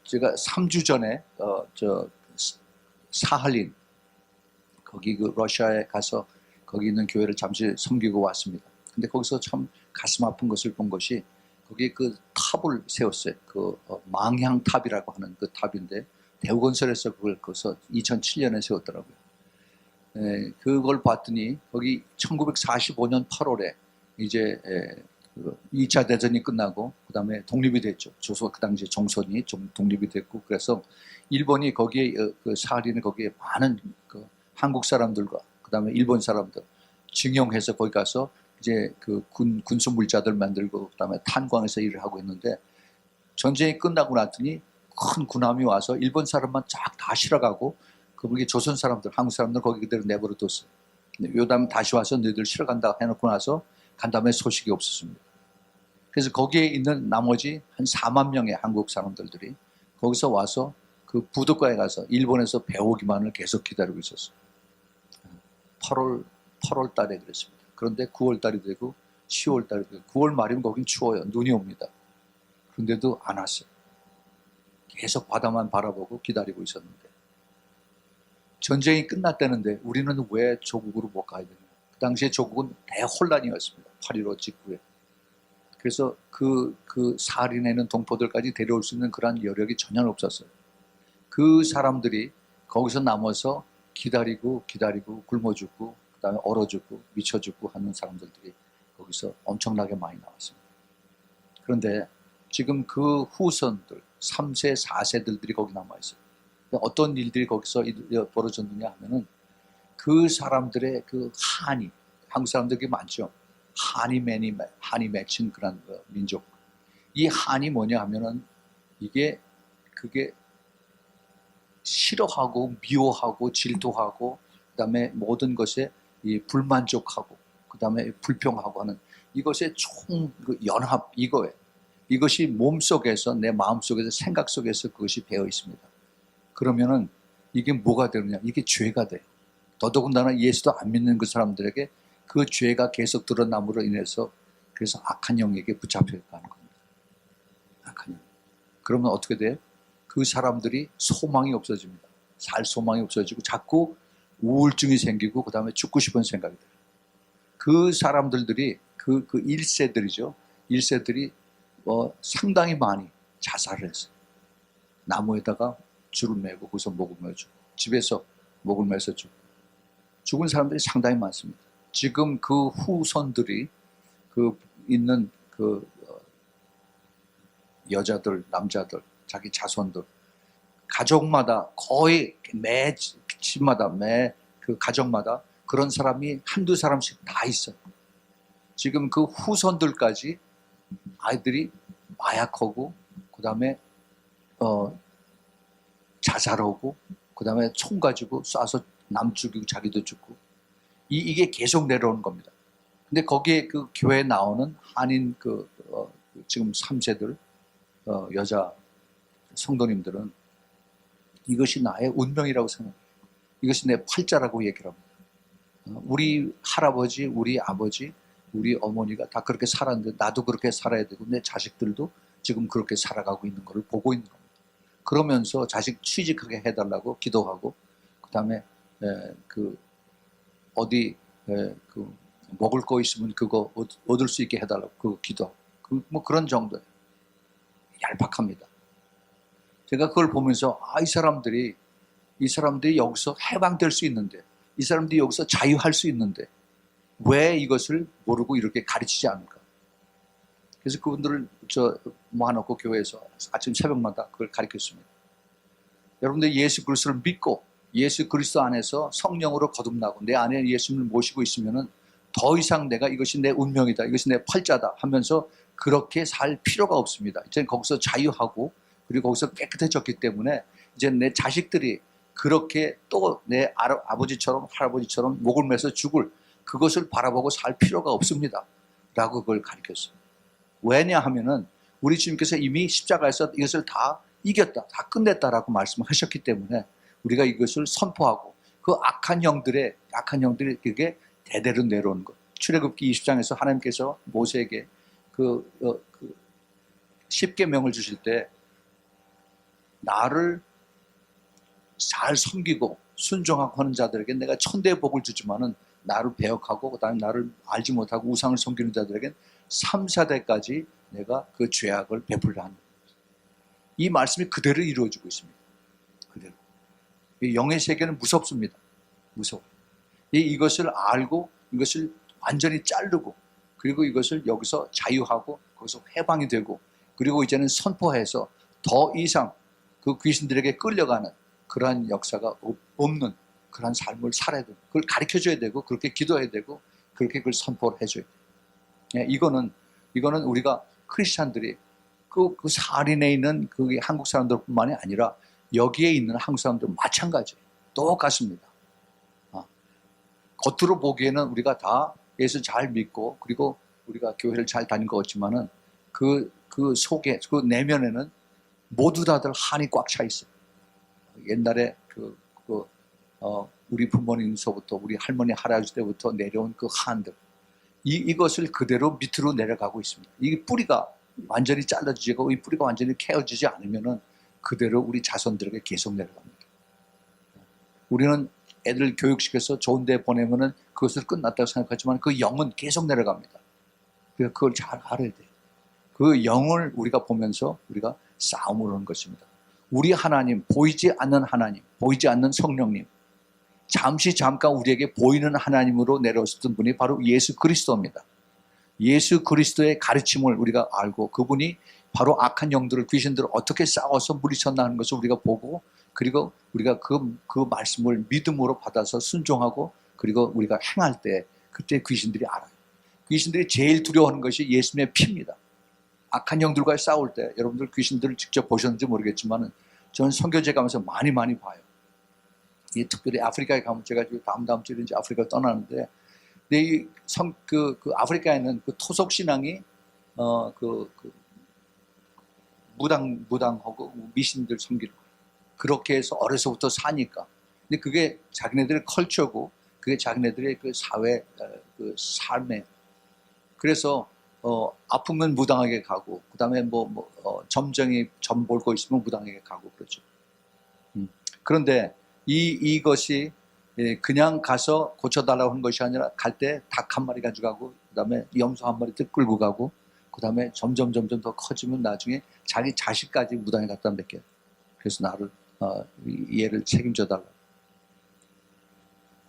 제가 3주 전에 사할린 거기 그 러시아에 가서 거기 있는 교회를 잠시 섬기고 왔습니다. 근데 거기서 참 가슴 아픈 것을 본 것이 거기 그 탑을 세웠어요. 망향탑이라고 하는 그 탑인데 대우건설에서 그걸 거기서 2007년에 세웠더라고요. 그걸 봤더니 거기 1945년 8월에 이제 2차 대전이 끝나고 그 다음에 독립이 됐죠. 그 당시에 종선이 좀 독립이 됐고 그래서 일본이 거기에 그 사할린에 거기에 많은 그 한국 사람들과 그 다음에 일본 사람들 증용해서 거기 가서 이제 그 군수 물자들 만들고 그 다음에 탄광에서 일을 하고 있는데 전쟁이 끝나고 났더니 큰 군함이 와서 일본 사람만 쫙 다 실어가고 거기 조선 사람들, 한국 사람들 거기 그대로 내버려 뒀어요. 요다음 다시 와서 너희들 실어간다 해놓고 나서 간 다음에 소식이 없었습니다. 그래서 거기에 있는 나머지 한 4만 명의 한국 사람들이 거기서 와서 그 부둣가에 가서 일본에서 배우기만을 계속 기다리고 있었어요. 8월 달에 그랬습니다. 그런데 9월 달이 되고 10월 달이 되고 9월 말이면 거긴 추워요. 눈이 옵니다. 그런데도 안 왔어요. 계속 바다만 바라보고 기다리고 있었는데 전쟁이 끝났다는데 우리는 왜 조국으로 못 가야 되냐. 그 당시에 조국은 대혼란이었습니다. 8.15 직후에. 그래서 그 살인하는 동포들까지 데려올 수 있는 그런 여력이 전혀 없었어요. 그 사람들이 거기서 남아서 기다리고 굶어 죽고 그 다음에 얼어 죽고 미쳐 죽고 하는 사람들이 거기서 엄청나게 많이 나왔습니다. 그런데 지금 그 후손들 3세, 4세들이 거기 남아있어요. 어떤 일들이 거기서 벌어졌느냐 하면은 그 사람들의 그 한이, 한국 사람들이 많죠. 한이 맺힌 그런 민족. 이 한이 뭐냐 하면은 그게 싫어하고 미워하고 질투하고 그다음에 모든 것에 불만족하고 그다음에 불평하고 하는 이것의 총 연합 이거예요. 이것이 몸속에서 내 마음속에서 생각 속에서 그것이 배어 있습니다. 그러면은 이게 뭐가 되느냐? 이게 죄가 돼요. 더더군다나 예수도 안 믿는 그 사람들에게 그 죄가 계속 드러남으로 인해서 그래서 악한 영에게 붙잡혀 가는 겁니다. 악한 영. 그러면 어떻게 돼요? 그 사람들이 소망이 없어집니다. 살 소망이 없어지고 자꾸 우울증이 생기고 그 다음에 죽고 싶은 생각이 들어요. 그 사람들이 그 1세들이죠. 1세들이 상당히 많이 자살을 했어요. 나무에다가 줄을 매고 거기서 목을 매주고 집에서 목을 매서 죽은 사람들이 상당히 많습니다. 지금 그 후손들이 있는 여자들, 남자들, 자기 자손들 가족마다 거의 매 집마다 매 그 가정마다 그런 사람이 한두 사람씩 다 있어요. 지금 그 후손들까지 아이들이 마약하고 그 다음에 자살하고 그 다음에 총 가지고 쏴서 남 죽이고 자기도 죽고 이게 계속 내려오는 겁니다. 근데 거기에 그 교회에 나오는 한인 지금 3세들 여자 성도님들은 이것이 나의 운명이라고 생각해요. 이것이 내 팔자라고 얘기를 합니다. 우리 할아버지, 우리 아버지, 우리 어머니가 다 그렇게 살았는데 나도 그렇게 살아야 되고 내 자식들도 지금 그렇게 살아가고 있는 것을 보고 있는 겁니다. 그러면서 자식 취직하게 해달라고 기도하고 그 다음에 어디 먹을 거 있으면 그거 얻을 수 있게 해달라고 그 기도하고 뭐 그런 정도예요. 얄팍합니다. 제가 그걸 보면서 이 사람들이 여기서 해방될 수 있는데 이 사람들이 여기서 자유할 수 있는데 왜 이것을 모르고 이렇게 가르치지 않을까? 그래서 그분들을 모아놓고 교회에서 아침 새벽마다 그걸 가르쳤습니다. 여러분들 예수 그리스도를 믿고 예수 그리스도 안에서 성령으로 거듭나고 내 안에 예수님을 모시고 있으면은 더 이상 내가 이것이 내 운명이다, 이것이 내 팔자다 하면서 그렇게 살 필요가 없습니다. 이제 거기서 자유하고 그리고 거기서 깨끗해졌기 때문에 이제 내 자식들이 그렇게 또 내 아버지처럼 할아버지처럼 목을 매서 죽을 그것을 바라보고 살 필요가 없습니다. 라고 그걸 가르쳤어요. 왜냐하면은 우리 주님께서 이미 십자가에서 이것을 다 이겼다, 다 끝냈다라고 말씀하셨기 때문에 우리가 이것을 선포하고 그 악한 영들이 그게 대대로 내려오는 것. 출애굽기 20장에서 하나님께서 모세에게 그 10계명을 주실 때 나를 잘 섬기고 순종하고 하는 자들에게 내가 천대의 복을 주지만은 나를 배역하고 그다음에 나를 알지 못하고 우상을 섬기는 자들에겐 3, 4대까지 내가 그 죄악을 베풀라 하는 이 말씀이 그대로 이루어지고 있습니다. 그대로. 이 영의 세계는 무섭습니다. 무서워. 이것을 알고 이것을 완전히 자르고 그리고 이것을 여기서 자유하고 거기서 해방이 되고 그리고 이제는 선포해서 더 이상 그 귀신들에게 끌려가는 그러한 역사가 없는 그러한 삶을 살아야 되고 그걸 가르쳐줘야 되고 그렇게 기도해야 되고 그렇게 그걸 선포를 해줘야 돼요. 이거는 우리가 크리스찬들이 그 살인에 있는 그 한국 사람들뿐만이 아니라 여기에 있는 한국 사람들 마찬가지예요. 똑같습니다. 겉으로 보기에는 우리가 다 예수 잘 믿고 그리고 우리가 교회를 잘 다닌 것 같지만은 그 속에 그 내면에는 모두 다들 한이 꽉 차 있어요. 옛날에 우리 부모님서부터 우리 할머니 할아버지 때부터 내려온 그 한들 이것을 그대로 밑으로 내려가고 있습니다. 이 뿌리가 완전히 잘라주지 않고 이 뿌리가 완전히 캐어지지 않으면은 그대로 우리 자손들에게 계속 내려갑니다. 우리는 애들 교육시켜서 좋은 데 보내면은 그것을 끝났다고 생각하지만 그 영은 계속 내려갑니다. 그래서 그걸 잘 알아야 돼요. 그 영을 우리가 보면서 우리가 싸움을 하는 것입니다. 우리 하나님, 보이지 않는 하나님, 보이지 않는 성령님, 잠깐 우리에게 보이는 하나님으로 내려오셨던 분이 바로 예수 그리스도입니다. 예수 그리스도의 가르침을 우리가 알고 그분이 바로 악한 영들을, 귀신들을 어떻게 싸워서 물리쳤나 하는 것을 우리가 보고, 그리고 우리가 그 말씀을 믿음으로 받아서 순종하고, 그리고 우리가 행할 때 그때 귀신들이 알아요. 귀신들이 제일 두려워하는 것이 예수님의 피입니다. 악한 영들과 싸울 때, 여러분들 귀신들을 직접 보셨는지 모르겠지만 저는 선교제 가면서 많이 봐요. 특별히 아프리카에 가면 제가 다음 주에 이제 아프리카를 떠나는데, 근데 그 아프리카에는 그 토속 신앙이 무당하고 미신들 섬기는 거예요. 그렇게 해서 어려서부터 사니까. 근데 그게 자기네들의 컬처고, 그게 자기네들의 그 사회 그 삶에. 그래서 아프면 무당에게 가고, 그 다음에 점 볼 거 있으면 무당에게 가고 그렇죠. 그런데 이것이 그냥 가서 고쳐달라고 하는 것이 아니라, 갈 때 닭 한 마리 가져가고, 그 다음에 염소 한 마리 끌고 가고, 그 다음에 점점 더 커지면 나중에 자기 자식까지 무당에 갖다 맡겨요. 그래서 나를 얘를 책임져 달라.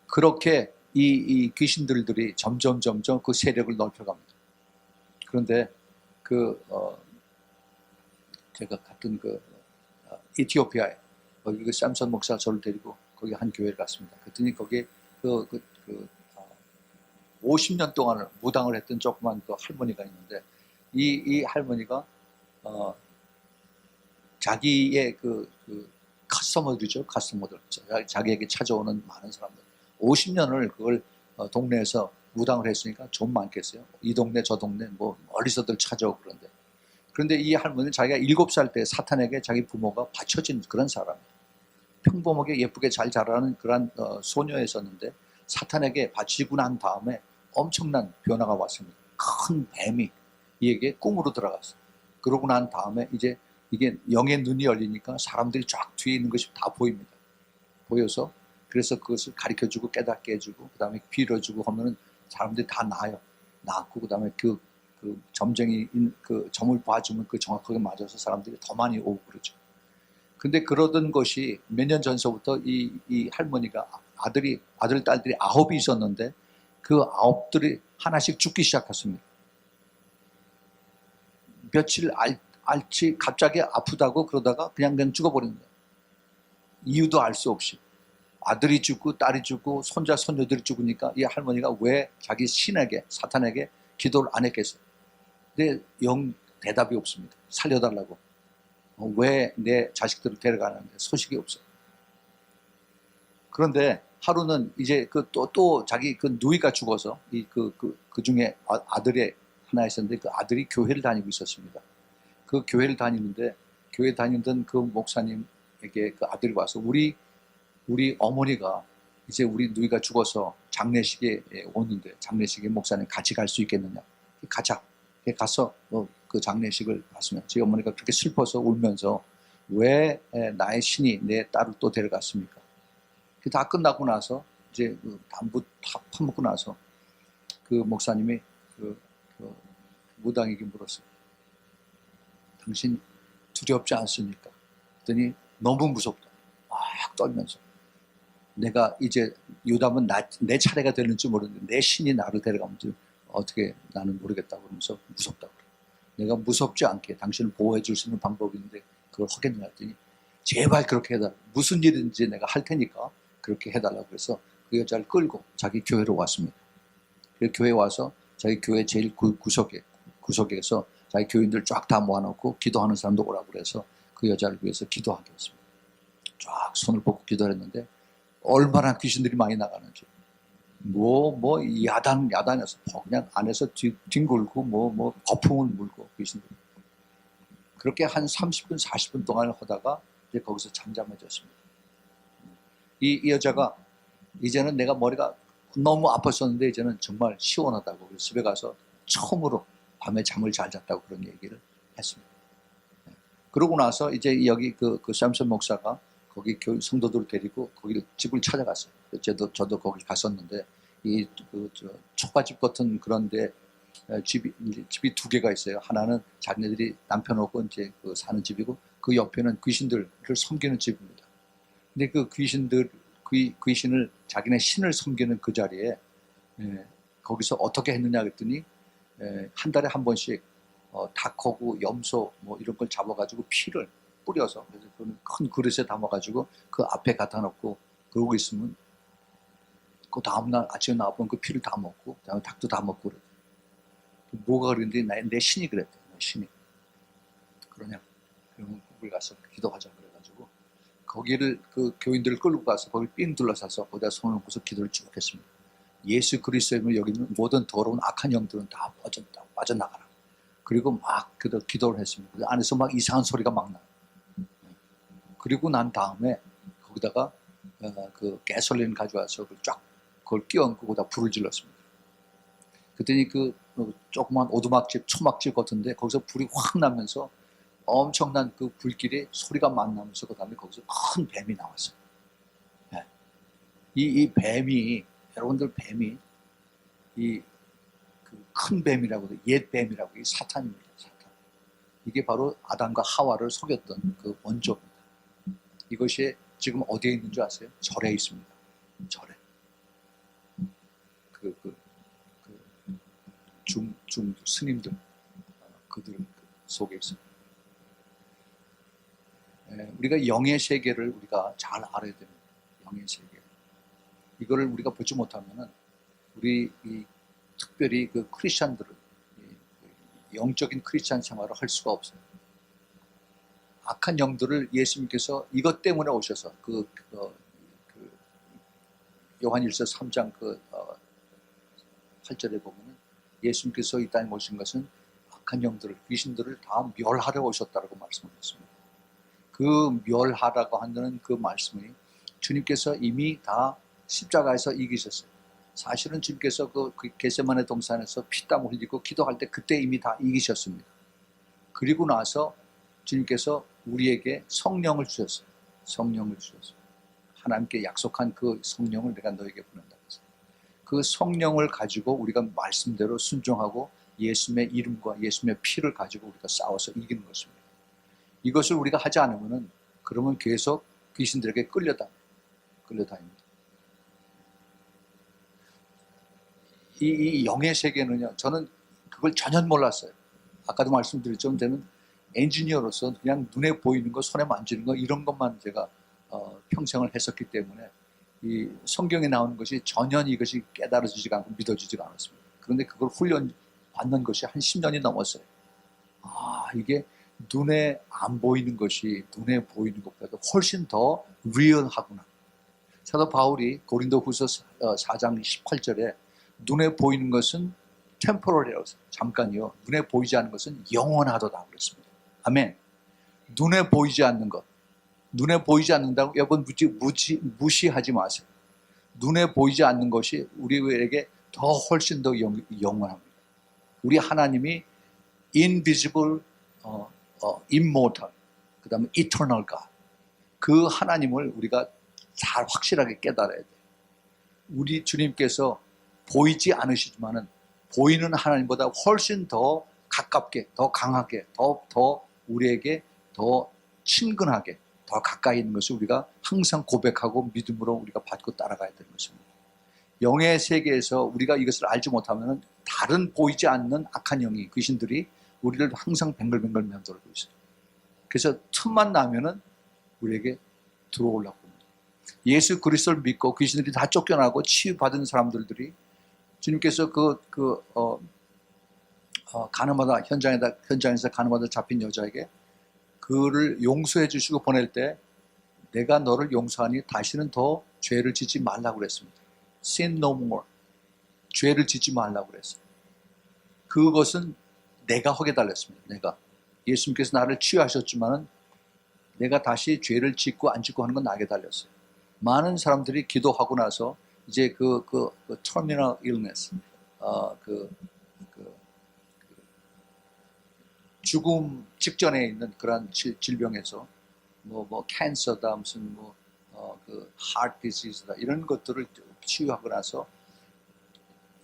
그렇게 이 귀신들이 점점 그 세력을 넓혀갑니다. 그런데 제가 갔던 이티오피아에 거기 그 샘선 목사 저를 데리고 거기 한 교회를 갔습니다. 그랬더니 거기에 50년 동안을 무당을 했던 조그만 그 할머니가 있는데, 이 할머니가 자기의 커스터머들이죠. 커스터머들. 자기에게 찾아오는 많은 사람들. 50년을 그걸 동네에서 무당을 했으니까 좀 많겠어요. 이 동네 저 동네 멀리서들 찾아오고 그런데 이 할머니는 자기가 7살 때 사탄에게 자기 부모가 바쳐진 그런 사람이에요. 평범하게 예쁘게 잘 자라는 그런 소녀였었는데, 사탄에게 바치고 난 다음에 엄청난 변화가 왔습니다. 큰 뱀이 이에게 꿈으로 들어갔어요. 그러고 난 다음에 이제 이게 영의 눈이 열리니까 사람들이 쫙 뒤에 있는 것이 다 보입니다. 보여서 그래서 그것을 가르쳐주고 깨닫게 해주고, 그 다음에 빌어주고 하면은 사람들이 다 나아요. 나았고, 그 다음에 그 점쟁이 그 점을 봐주면 그 정확하게 맞아서 사람들이 더 많이 오고 그러죠. 근데 그러던 것이 몇 년 전서부터 이 할머니가 아들, 딸들이 9이 있었는데, 그 9들이 하나씩 죽기 시작했습니다. 며칠 알지 갑자기 아프다고 그러다가 그냥 죽어버린 거예요. 이유도 알 수 없이. 아들이 죽고 딸이 죽고 손자 손녀들이 죽으니까 이 할머니가 왜 자기 신에게, 사탄에게 기도를 안 했겠어요? 근데 영 대답이 없습니다. 살려달라고. 왜 내 자식들을 데려가는데 소식이 없어요. 그런데 하루는 이제 또 자기 누이가 죽어서 그 중에 아들이 하나 있었는데, 그 아들이 교회를 다니고 있었습니다. 그 교회를 다니는데, 교회 다니던 그 목사님에게 그 아들이 와서 우리 어머니가 이제 우리 누이가 죽어서 장례식에 오는데, 장례식에 목사님 같이 갈 수 있겠느냐? 가자. 가서 그 장례식을 봤으면, 저희 어머니가 그렇게 슬퍼서 울면서 왜 나의 신이 내 딸을 또 데려갔습니까? 다 끝나고 나서 이제 담부 다 파먹고 나서 그 목사님이 무당에게 물었어요. 당신 두렵지 않습니까? 그랬더니 너무 무섭다. 막 떨면서. 내가 이제 유담은 내 차례가 되는지 모르는데 내 신이 나를 데려가면 어떻게 나는 모르겠다고 그러면서 무섭다고 그래요. 내가 무섭지 않게 당신을 보호해 줄 수 있는 방법이 있는데 그걸 하겠냐 했더니 제발 그렇게 해달라. 무슨 일인지 내가 할 테니까 그렇게 해달라고 해서 그 여자를 끌고 자기 교회로 왔습니다. 그래서 교회에 와서 자기 교회 제일 구석에서 자기 교인들 쫙 다 모아놓고 기도하는 사람도 오라고 그래서 그 여자를 위해서 기도하게 했습니다. 쫙 손을 뻗고 기도를 했는데 얼마나 귀신들이 많이 나가는지. 야단이었어. 그냥 안에서 뒹굴고 거품을 물고 귀신들. 그렇게 한 30분, 40분 동안 하다가 이제 거기서 잠잠해졌습니다. 이 여자가 이제는 내가 머리가 너무 아팠었는데 이제는 정말 시원하다고, 그래서 집에 가서 처음으로 밤에 잠을 잘 잤다고 그런 얘기를 했습니다. 그러고 나서 이제 여기 그 샘슨 목사가 거기 성도들을 데리고 거기 집을 찾아갔어요. 저도 거기 갔었는데 초가집 같은 그런데 집이 두 개가 있어요. 하나는 자기네들이 남편하고 이제 사는 집이고 그 옆에는 귀신들을 섬기는 집입니다. 근데 그 귀신을 자기네 신을 섬기는 그 자리에 거기서 어떻게 했느냐 그랬더니 한 달에 한 번씩 닭하고 염소 뭐 이런 걸 잡아가지고 피를 뿌려서 그래서 큰 그릇에 담아가지고 그 앞에 갖다 놓고 그러고 있으면 그 다음날 아침에 나와보면 그 피를 다 먹고 그다음에 닭도 다 먹고 그래. 뭐가 그랬는데 내 신이 그랬대. 내 신이 그러냐? 그러면 거기 가서 기도하자 그래가지고 거기를 그 교인들을 끌고 가서 거기 삥 둘러싸서 거기다 손을 놓고서 기도를 쭉 했습니다. 예수 그리스도의 여기 있는 모든 더러운 악한 영들은 다 빠져나가라. 그리고 막 기도를 했습니다. 그 안에서 막 이상한 소리가 막 나요. 그리고 난 다음에 거기다가 그 가솔린 가져와서 그걸 끼얹고 거기다 불을 질렀습니다. 그랬더니 그 조그만 오두막집, 초막집 같은데 거기서 불이 확 나면서 엄청난 그 불길이 소리가 막 나면서 그 다음에 거기서 큰 뱀이 나왔어요. 네. 이 뱀이 여러분들 뱀이 이 큰 뱀이라고 옛 뱀이라고 이 사탄입니다. 사탄. 이게 바로 아담과 하와를 속였던 그 원조입니다. 이것이 지금 어디에 있는 줄 아세요? 절에 있습니다. 절에. 중 스님들 그들 속에 있습니다. 우리가 영의 세계를 우리가 잘 알아야 됩니다. 영의 세계. 이거를 우리가 보지 못하면은 우리 특별히 그 크리스천들은 영적인 크리스천 생활을 할 수가 없어요. 악한 영들을 예수님께서 이것 때문에 오셔서 요한일서 3장 8절에 보면은 예수님께서 이 땅에 오신 것은 악한 영들을 귀신들을 다 멸하러 오셨다고 말씀하셨습니다. 그 멸하라고 한다는 그 말씀이 주님께서 이미 다 십자가에서 이기셨어요. 사실은 주님께서 그 겟세마네 동산에서 피땀 흘리고 기도할 때 그때 이미 다 이기셨습니다. 그리고 나서 주님께서 우리에게 성령을 주셨어요. 성령을 주셨어요. 하나님께 약속한 그 성령을 내가 너에게 보낸다. 그 성령을 가지고 우리가 말씀대로 순종하고 예수님의 이름과 예수님의 피를 가지고 우리가 싸워서 이기는 것입니다. 이것을 우리가 하지 않으면은 그러면 계속 귀신들에게 끌려다닙니다. 이 영의 세계는요, 저는 그걸 전혀 몰랐어요. 아까도 말씀드렸죠. 저는 엔지니어로서 그냥 눈에 보이는 거, 손에 만지는 거 이런 것만 제가 평생을 했었기 때문에 이 성경에 나오는 것이 전혀 이것이 깨달아지지가 않고 믿어지지가 않았습니다. 그런데 그걸 훈련 받는 것이 한 10년이 넘었어요. 이게 눈에 안 보이는 것이 눈에 보이는 것보다 훨씬 더 리얼하구나. 사도 바울이 고린도후서 4장 18절에 눈에 보이는 것은 템포럴이라고 했어요. 잠깐이요. 눈에 보이지 않는 것은 영원하도다 그랬습니다. 아멘. 눈에 보이지 않는 것. 눈에 보이지 않는다고 여러분 무시하지 마세요. 눈에 보이지 않는 것이 우리에게 더 훨씬 더 영원합니다. 우리 하나님이 invisible, immortal, 그 다음에 eternal God. 그 하나님을 우리가 잘 확실하게 깨달아야 돼요. 우리 주님께서 보이지 않으시지만은 보이는 하나님보다 훨씬 더 가깝게, 더 강하게, 더 우리에게 더 친근하게, 더 가까이 있는 것을 우리가 항상 고백하고 믿음으로 우리가 받고 따라가야 되는 것입니다. 영의 세계에서 우리가 이것을 알지 못하면 다른 보이지 않는 악한 영이 귀신들이 우리를 항상 뱅글뱅글 맴돌고 있어요. 그래서 틈만 나면은 우리에게 들어오려고 합니다. 예수 그리스도를 믿고 귀신들이 다 쫓겨나고 치유받은 사람들이 주님께서 가늠하다 현장에서 가늠하다 잡힌 여자에게 그를 용서해 주시고 보낼 때 내가 너를 용서하니 다시는 더 죄를 짓지 말라고 그랬습니다. Sin no more. 죄를 짓지 말라고 그랬어요. 그것은 내가 하게 달렸습니다. 내가. 예수님께서 나를 치유하셨지만은 내가 다시 죄를 짓고 안 짓고 하는 건 나에게 달렸어요. 많은 사람들이 기도하고 나서 이제 terminal illness, 죽음 직전에 있는 그런 질병에서 뭐 캔서다 무슨 그 하트 디지즈다 이런 것들을 치유하고 나서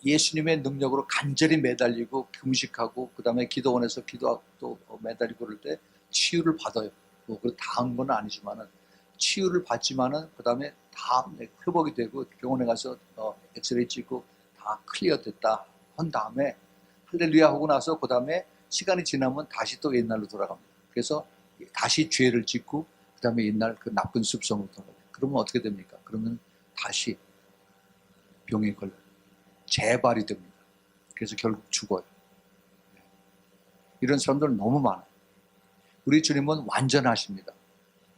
예수님의 능력으로 간절히 매달리고 금식하고 그 다음에 기도원에서 기도하고 또 매달리고 그럴 때 치유를 받아요. 다 한 건 아니지만은 치유를 받지만은 그 다음에 다 회복이 되고 병원에 가서 엑스레이 찍고 다 클리어 됐다 한 다음에 할렐루야 하고 나서 그 다음에 시간이 지나면 다시 또 옛날로 돌아갑니다. 그래서 다시 죄를 짓고 그 다음에 옛날 그 나쁜 습성으로 돌아가요. 그러면 어떻게 됩니까? 그러면 다시 병에 걸려요. 재발이 됩니다. 그래서 결국 죽어요. 이런 사람들은 너무 많아요. 우리 주님은 완전하십니다.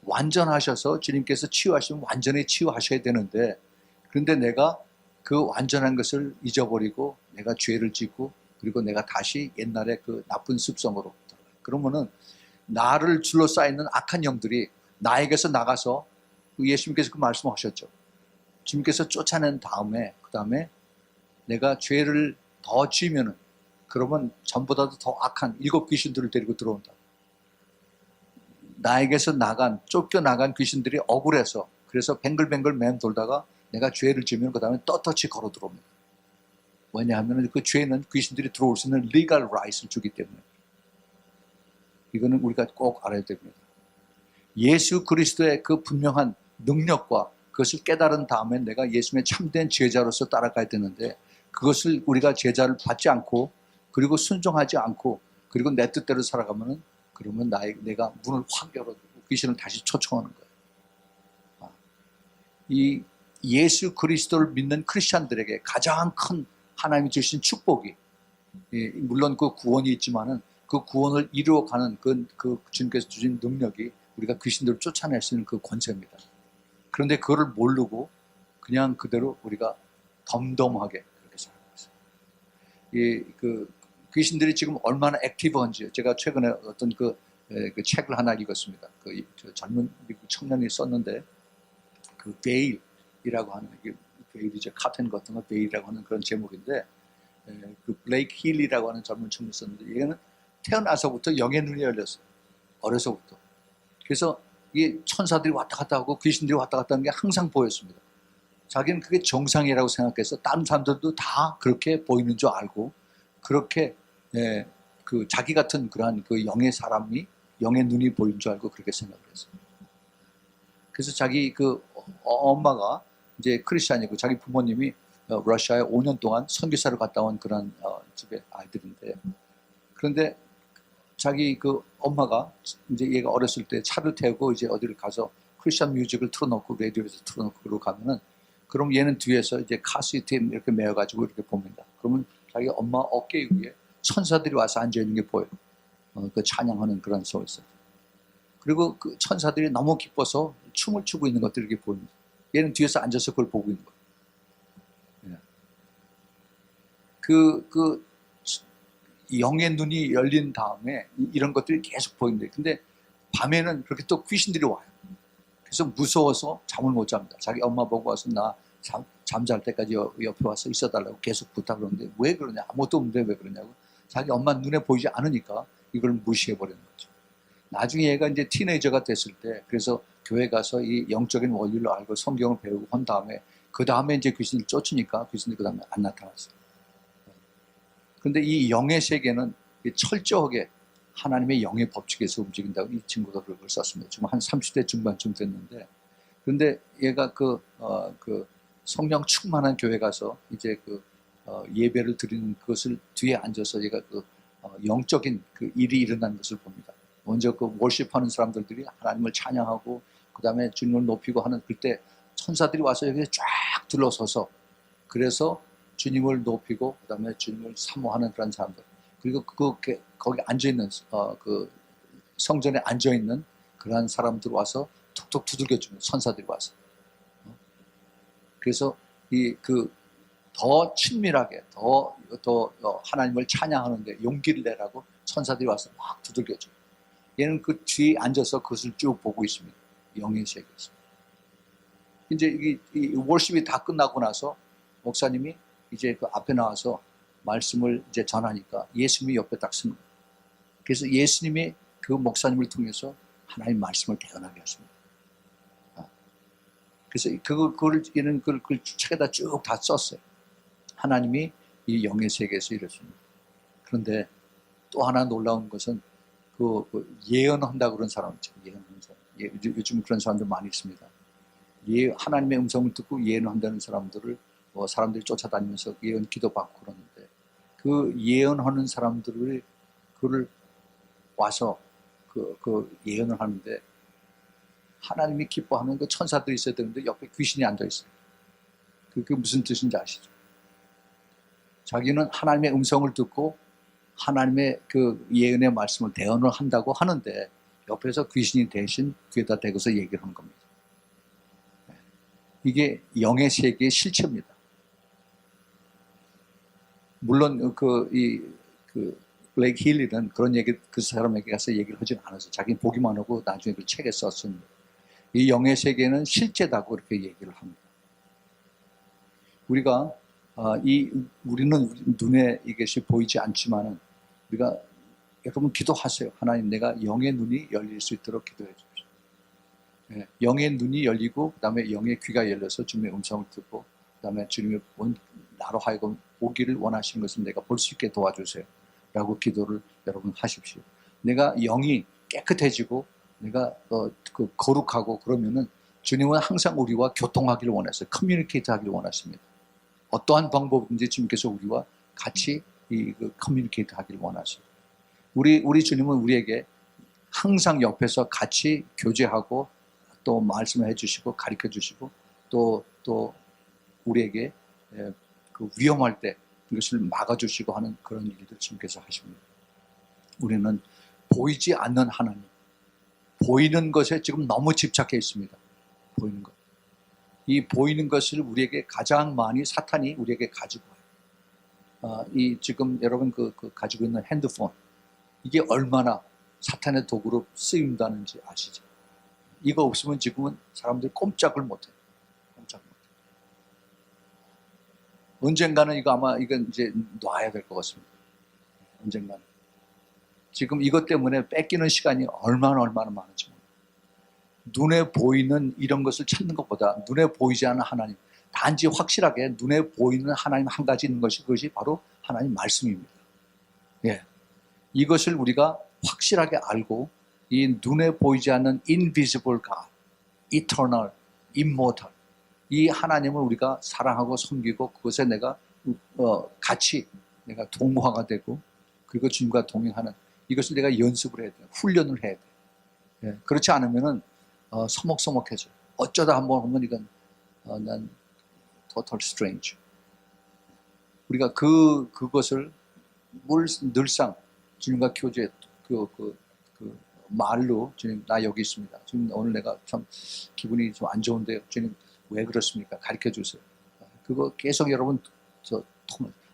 완전하셔서 주님께서 치유하시면 완전히 치유하셔야 되는데 그런데 내가 그 완전한 것을 잊어버리고 내가 죄를 짓고 그리고 내가 다시 옛날에 그 나쁜 습성으로 그러면은 나를 둘러싸이는 악한 영들이 나에게서 나가서 예수님께서 그 말씀하셨죠. 주님께서 쫓아낸 다음에 그 다음에 내가 죄를 더 지으면은 그러면 전보다도 더 악한 7 귀신들을 데리고 들어온다. 나에게서 쫓겨나간 귀신들이 억울해서 그래서 뱅글뱅글 맴돌다가 내가 죄를 지으면 그 다음에 떳떳이 걸어 들어옵니다. 왜냐하면 그 죄는 귀신들이 들어올 수 있는 legal right을 주기 때문에. 이거는 우리가 꼭 알아야 됩니다. 예수 그리스도의 그 분명한 능력과 그것을 깨달은 다음에 내가 예수님의 참된 제자로서 따라가야 되는데 그것을 우리가 제자를 받지 않고 그리고 순종하지 않고 그리고 내 뜻대로 살아가면은 그러면 내가 문을 확 열어주고 귀신을 다시 초청하는 거예요. 이 예수 그리스도를 믿는 크리스찬들에게 가장 큰 하나님이 주신 축복이 물론 그 구원이 있지만은 그 구원을 이루어가는 그 주님께서 주신 능력이 우리가 귀신들을 쫓아낼 수 있는 그 권세입니다. 그런데 그거를 모르고 그냥 그대로 우리가 덤덤하게 그렇게 살아가고 있어요. 그 귀신들이 지금 얼마나 액티브한지 제가 최근에 어떤 그 책을 하나 읽었습니다. 그 젊은 미국 청년이 썼는데 그 베일이라고 하는 베일이죠. 카텐 같은 거 베일이라고 하는 그런 제목인데 그 블레이크 힐이라고 하는 젊은 청년이 썼는데 얘는 태어나서부터 영의 눈이 열렸어요. 어려서부터. 그래서 이게 천사들이 왔다 갔다 하고 귀신들이 왔다 갔다 하는 게 항상 보였습니다. 자기는 그게 정상이라고 생각해서 다른 사람들도 다 그렇게 보이는 줄 알고 그렇게 그 자기 같은 그러한 그 영의 사람이 영의 눈이 보인 줄 알고 그렇게 생각을 했어요. 그래서 자기 그 엄마가 이제 크리스찬이고 자기 부모님이 러시아에 5년 동안 선교사를 갔다 온 그런 집의 아이들인데 그런데 자기 그 엄마가 이제 얘가 어렸을 때 차를 태우고 이제 어디를 가서 크리스찬 뮤직을 틀어놓고 라디오에서 틀어놓고 그러고 가면은 그럼 얘는 뒤에서 이제 카시트에 이렇게 메어가지고 이렇게 봅니다. 그러면 자기 엄마 어깨 위에 천사들이 와서 앉아있는 게 보여요. 그 찬양하는 그런 속에서. 그리고 그 천사들이 너무 기뻐서 춤을 추고 있는 것들이 이렇게 보입니다. 얘는 뒤에서 앉아서 그걸 보고 있는 거예요. 그 영의 눈이 열린 다음에 이런 것들이 계속 보이는데 근데 밤에는 그렇게 또 귀신들이 와요. 그래서 무서워서 잠을 못 잡니다. 자기 엄마 보고 와서 나 잠잘 때까지 옆에 와서 있어달라고 계속 부탁을 하는데 왜 그러냐 아무것도 없는데 왜 그러냐고 자기 엄마 눈에 보이지 않으니까 이걸 무시해버리는 거죠. 나중에 얘가 이제 티네이저가 됐을 때 그래서 교회 가서 이 영적인 원리를 알고 성경을 배우고 한 다음에 그 다음에 이제 귀신을 쫓으니까 귀신이 그 다음에 안 나타났어요. 그런데 이 영의 세계는 철저하게 하나님의 영의 법칙에서 움직인다고 이 친구가 그걸 썼습니다. 지금 한 30대 중반쯤 됐는데 그런데 얘가 그 성령 충만한 교회 가서 이제 예배를 드리는 그것을 뒤에 앉아서 얘가 영적인 그 일이 일어난 것을 봅니다. 먼저 그 월십하는 사람들이 하나님을 찬양하고 그 다음에 주님을 높이고 하는 그때 천사들이 와서 여기에 쫙 둘러서서 그래서 주님을 높이고 그 다음에 주님을 사모하는 그런 사람들 그리고 거기 앉아있는 그 성전에 앉아있는 그러한 사람들 와서 툭툭 두들겨주는 천사들이 와서 그래서 더 친밀하게 더 하나님을 찬양하는데 용기를 내라고 천사들이 와서 막 두들겨줘요. 얘는 그 뒤에 앉아서 그것을 쭉 보고 있습니다. 영의 세계에서. 이제 이 월십이 다 끝나고 나서 목사님이 이제 그 앞에 나와서 말씀을 이제 전하니까 예수님이 옆에 딱 서는 거예요. 그래서 예수님이 그 목사님을 통해서 하나님 말씀을 대언하게 하십니다. 그래서 그걸 책에다 쭉 다 썼어요. 하나님이 이 영의 세계에서 이랬습니다. 그런데 또 하나 놀라운 것은 그 예언한다 그런 사람 있죠. 예언하는 사람. 요즘 그런 사람들 많이 있습니다. 하나님의 음성을 듣고 예언한다는 사람들을 사람들이 쫓아다니면서 예언 기도받고 그러는데 그 예언하는 사람들을 그를 와서 그 예언을 하는데 하나님이 기뻐하는 그 천사들이 있어야 되는데 옆에 귀신이 앉아 있어요. 그게 무슨 뜻인지 아시죠? 자기는 하나님의 음성을 듣고 하나님의 그 예언의 말씀을 대언을 한다고 하는데 옆에서 귀신이 대신 귀에다 대고서 얘기를 하는 겁니다. 이게 영의 세계의 실체입니다. 물론 블레이크 힐리는 그런 얘기 그 사람에게 가서 얘기를 하진 않아서 자기는 보기만 하고 나중에 그 책에 썼습니다. 이 영의 세계는 실제다고 그렇게 얘기를 합니다. 우리가 우리는 눈에 이것이 보이지 않지만은 우리가 여러분 기도하세요. 하나님 내가 영의 눈이 열릴 수 있도록 기도해 주십시오. 네, 영의 눈이 열리고 그 다음에 영의 귀가 열려서 주님의 음성을 듣고 그 다음에 주님의 나로 하여금 오기를 원하시는 것을 내가 볼 수 있게 도와주세요. 라고 기도를 여러분 하십시오. 내가 영이 깨끗해지고 내가 거룩하고 그러면은 주님은 항상 우리와 교통하기를 원했어요. 커뮤니케이트 하기를 원하십니다. 어떠한 방법인지 주님께서 우리와 같이 커뮤니케이트 하기를 원하십니다. 우리 주님은 우리에게 항상 옆에서 같이 교제하고 또 말씀해 주시고 가르쳐 주시고 또 우리에게 그 위험할 때 이것을 막아주시고 하는 그런 일들 주님께서 하십니다. 우리는 보이지 않는 하나님, 보이는 것에 지금 너무 집착해 있습니다. 보이는 것. 이 보이는 것을 우리에게 가장 많이 사탄이 우리에게 가지고 와요. 지금 여러분 가지고 있는 핸드폰, 이게 얼마나 사탄의 도구로 쓰인다는지 아시죠? 이거 없으면 지금은 사람들이 꼼짝을 못해요. 꼼짝 못해요. 언젠가는 이건 이제 놔야 될 것 같습니다. 언젠가는. 지금 이것 때문에 뺏기는 시간이 얼마나 많은지 몰라요. 눈에 보이는 이런 것을 찾는 것보다 눈에 보이지 않는 하나님, 단지 확실하게 눈에 보이는 하나님 한 가지 있는 것이 그것이 바로 하나님 말씀입니다. 예. 이것을 우리가 확실하게 알고 이 눈에 보이지 않는 invisible God, eternal, immortal 이 하나님을 우리가 사랑하고 섬기고 그것에 내가 같이 내가 동화가 되고 그리고 주님과 동행하는 이것을 내가 연습을 해야 돼요. 훈련을 해야 돼요. 예. 그렇지 않으면은 서먹서먹해져요. 어쩌다 한번 보면 이건 난 total stranger. 우리가 그것을 늘상 주님과 교제 그 말로 주님 나 여기 있습니다. 주님 오늘 내가 참 기분이 좀 안 좋은데요. 주님 왜 그렇습니까? 가르쳐 주세요. 그거 계속 여러분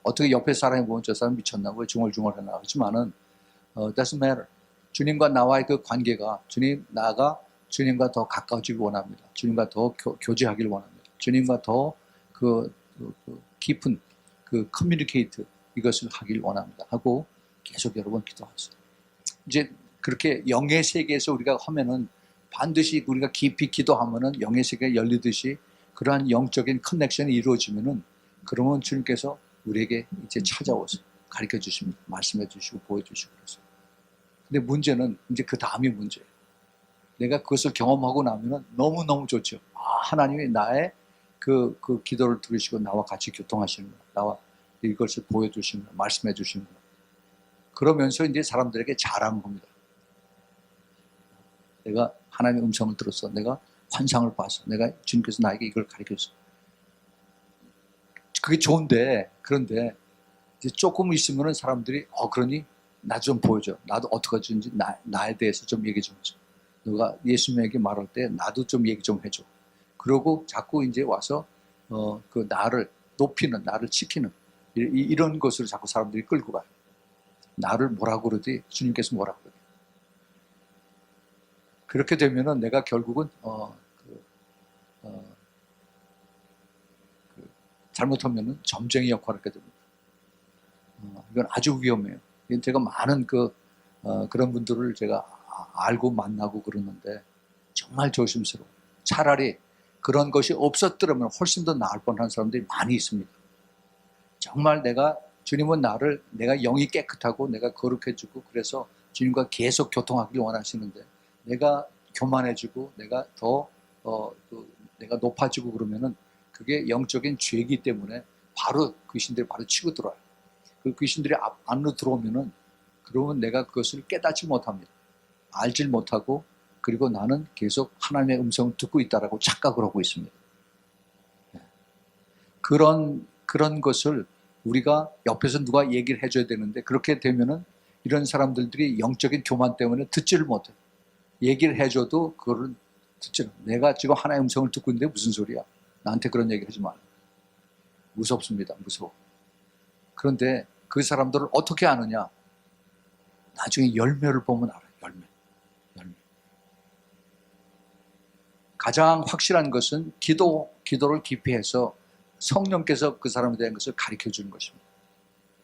어떻게 옆에 사람이 보면 저 사람 미쳤나 왜 중얼중얼하나 하지만은 doesn't matter. 주님과 나와의 그 관계가 나가 주님과 더 가까워지길 원합니다. 주님과 더 교제하기를 원합니다. 주님과 더 깊은 커뮤니케이트 이것을 하길 원합니다. 하고 계속 여러분 기도하세요. 이제 그렇게 영의 세계에서 우리가 하면은 반드시 우리가 깊이 기도하면은 영의 세계가 열리듯이 그러한 영적인 커넥션이 이루어지면은 그러면 주님께서 우리에게 이제 찾아오세요. 가르쳐 주십니다. 말씀해 주시고 보여주시고 그러세요. 근데 문제는 이제 그 다음이 문제예요. 내가 그것을 경험하고 나면은 너무너무 좋죠. 하나님이 나의 그 기도를 들으시고 나와 같이 교통하시는 거야. 나와 이것을 보여주시는 거야. 말씀해 주시는 거야. 그러면서 이제 사람들에게 잘한 겁니다. 내가 하나님의 음성을 들었어. 내가 환상을 봤어. 내가 주님께서 나에게 이걸 가르쳐줬어. 그게 좋은데 그런데 이제 조금 있으면은 사람들이 그러니 나 좀 보여줘. 나도 어떻게 하는지 나에 대해서 좀 얘기 좀 해줘. 너가 예수님에게 말할 때 나도 좀 얘기 좀 해줘. 그러고 자꾸 이제 와서 그 나를 높이는 나를 지키는 이런 것을 자꾸 사람들이 끌고 가요. 나를 뭐라고 그러지? 주님께서 뭐라고 그러지? 그렇게 되면은 내가 결국은 잘못하면은 점쟁이 역할을 하게 됩니다. 이건 아주 위험해요. 제가 많은 그런 분들을 제가 알고 만나고 그러는데 정말 조심스러워. 차라리 그런 것이 없었더라면 훨씬 더 나을 뻔한 사람들이 많이 있습니다. 정말 주님은 내가 영이 깨끗하고 내가 거룩해지고 그래서 주님과 계속 교통하길 원하시는데 내가 교만해지고 내가 내가 높아지고 그러면은 그게 영적인 죄이기 때문에 바로 귀신들이 바로 치고 들어와요. 그 귀신들이 안으로 들어오면은 그러면 내가 그것을 깨닫지 못합니다. 알질 못하고 그리고 나는 계속 하나님의 음성을 듣고 있다라고 착각을 하고 있습니다. 그런 것을 우리가 옆에서 누가 얘기를 해줘야 되는데 그렇게 되면은 이런 사람들이 영적인 교만 때문에 듣지를 못해요. 얘기를 해줘도 그거를 듣지를 못해요. 내가 지금 하나의 음성을 듣고 있는데 무슨 소리야? 나한테 그런 얘기 하지 말라. 무섭습니다. 무서워. 그런데 그 사람들을 어떻게 아느냐? 나중에 열매를 보면 알아요. 열매. 가장 확실한 것은 기도를 깊이 해서 성령께서 그 사람에 대한 것을 가르쳐 주는 것입니다.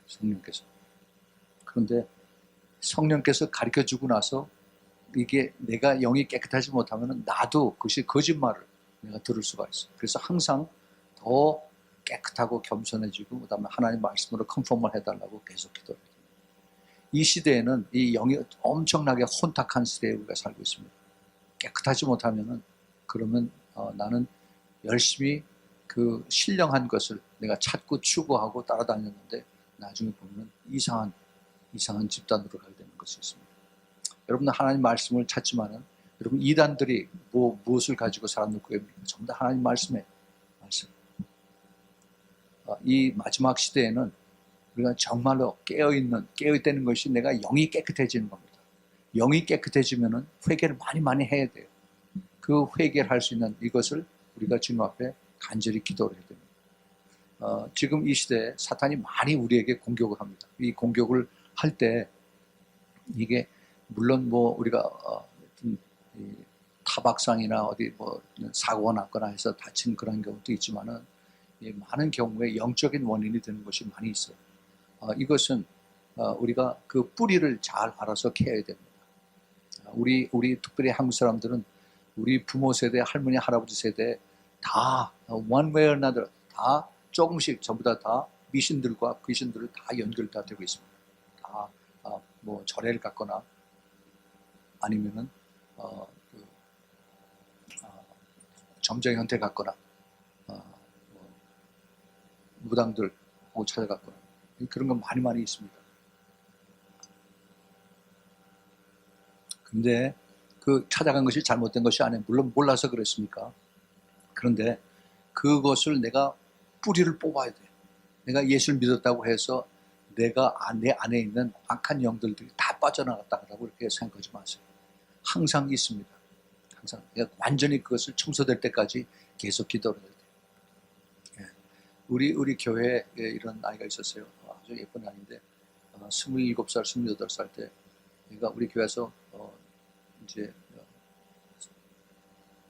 성령께서. 그런데 성령께서 가르쳐 주고 나서 이게 내가 영이 깨끗하지 못하면 나도 그것이 거짓말을 내가 들을 수가 있어요. 그래서 항상 더 깨끗하고 겸손해지고 그다음에 하나님 말씀으로 컨펌을 해달라고 계속 기도해요. 이 시대에는 이 영이 엄청나게 혼탁한 시대에 우리가 살고 있습니다. 깨끗하지 못하면은 그러면 나는 열심히 그 신령한 것을 내가 찾고 추구하고 따라다녔는데 나중에 보면 이상한 집단으로 가게 되는 것이 있습니다. 여러분은 하나님 말씀을 찾지만은 여러분 이단들이 무엇을 가지고 사람들 구합니까? 전부 다 하나님 말씀에 말씀. 이 마지막 시대에는 우리가 정말로 깨어있다는 것이 내가 영이 깨끗해지는 겁니다. 영이 깨끗해지면은 회개를 많이 해야 돼요. 그 회개를 할 수 있는 이것을 우리가 주님 앞에 간절히 기도를 해야 됩니다. 지금 이 시대에 사탄이 많이 우리에게 공격을 합니다. 이 공격을 할 때 이게 물론 우리가 타박상이나 어디 사고가 났거나 해서 다친 그런 경우도 있지만은 많은 경우에 영적인 원인이 되는 것이 많이 있어요. 이것은 우리가 그 뿌리를 잘 알아서 캐야 됩니다. 우리 특별히 한국 사람들은 우리 부모 세대, 할머니, 할아버지 세대 다 one way or another 다 조금씩 전부 다 미신들과 귀신들을 다 연결 다 되고 있습니다. 다 절에를 갖거나 아니면은 점쟁이 형태 갖거나 무당들하고 찾아갔거나 그런 건 많이 있습니다. 근데 그 찾아간 것이 잘못된 것이 아니에요. 물론 몰라서 그랬습니까? 그런데 그것을 내가 뿌리를 뽑아야 돼. 내가 예수를 믿었다고 해서 내 안에 있는 악한 영들이 다 빠져나갔다고 이렇게 생각하지 마세요. 항상 있습니다. 항상 완전히 그것을 청소될 때까지 계속 기도를 해야 돼요. 우리 교회에 이런 아이가 있었어요. 아주 예쁜 아이인데 27살, 28살 때 그러니까 우리 교회에서 이제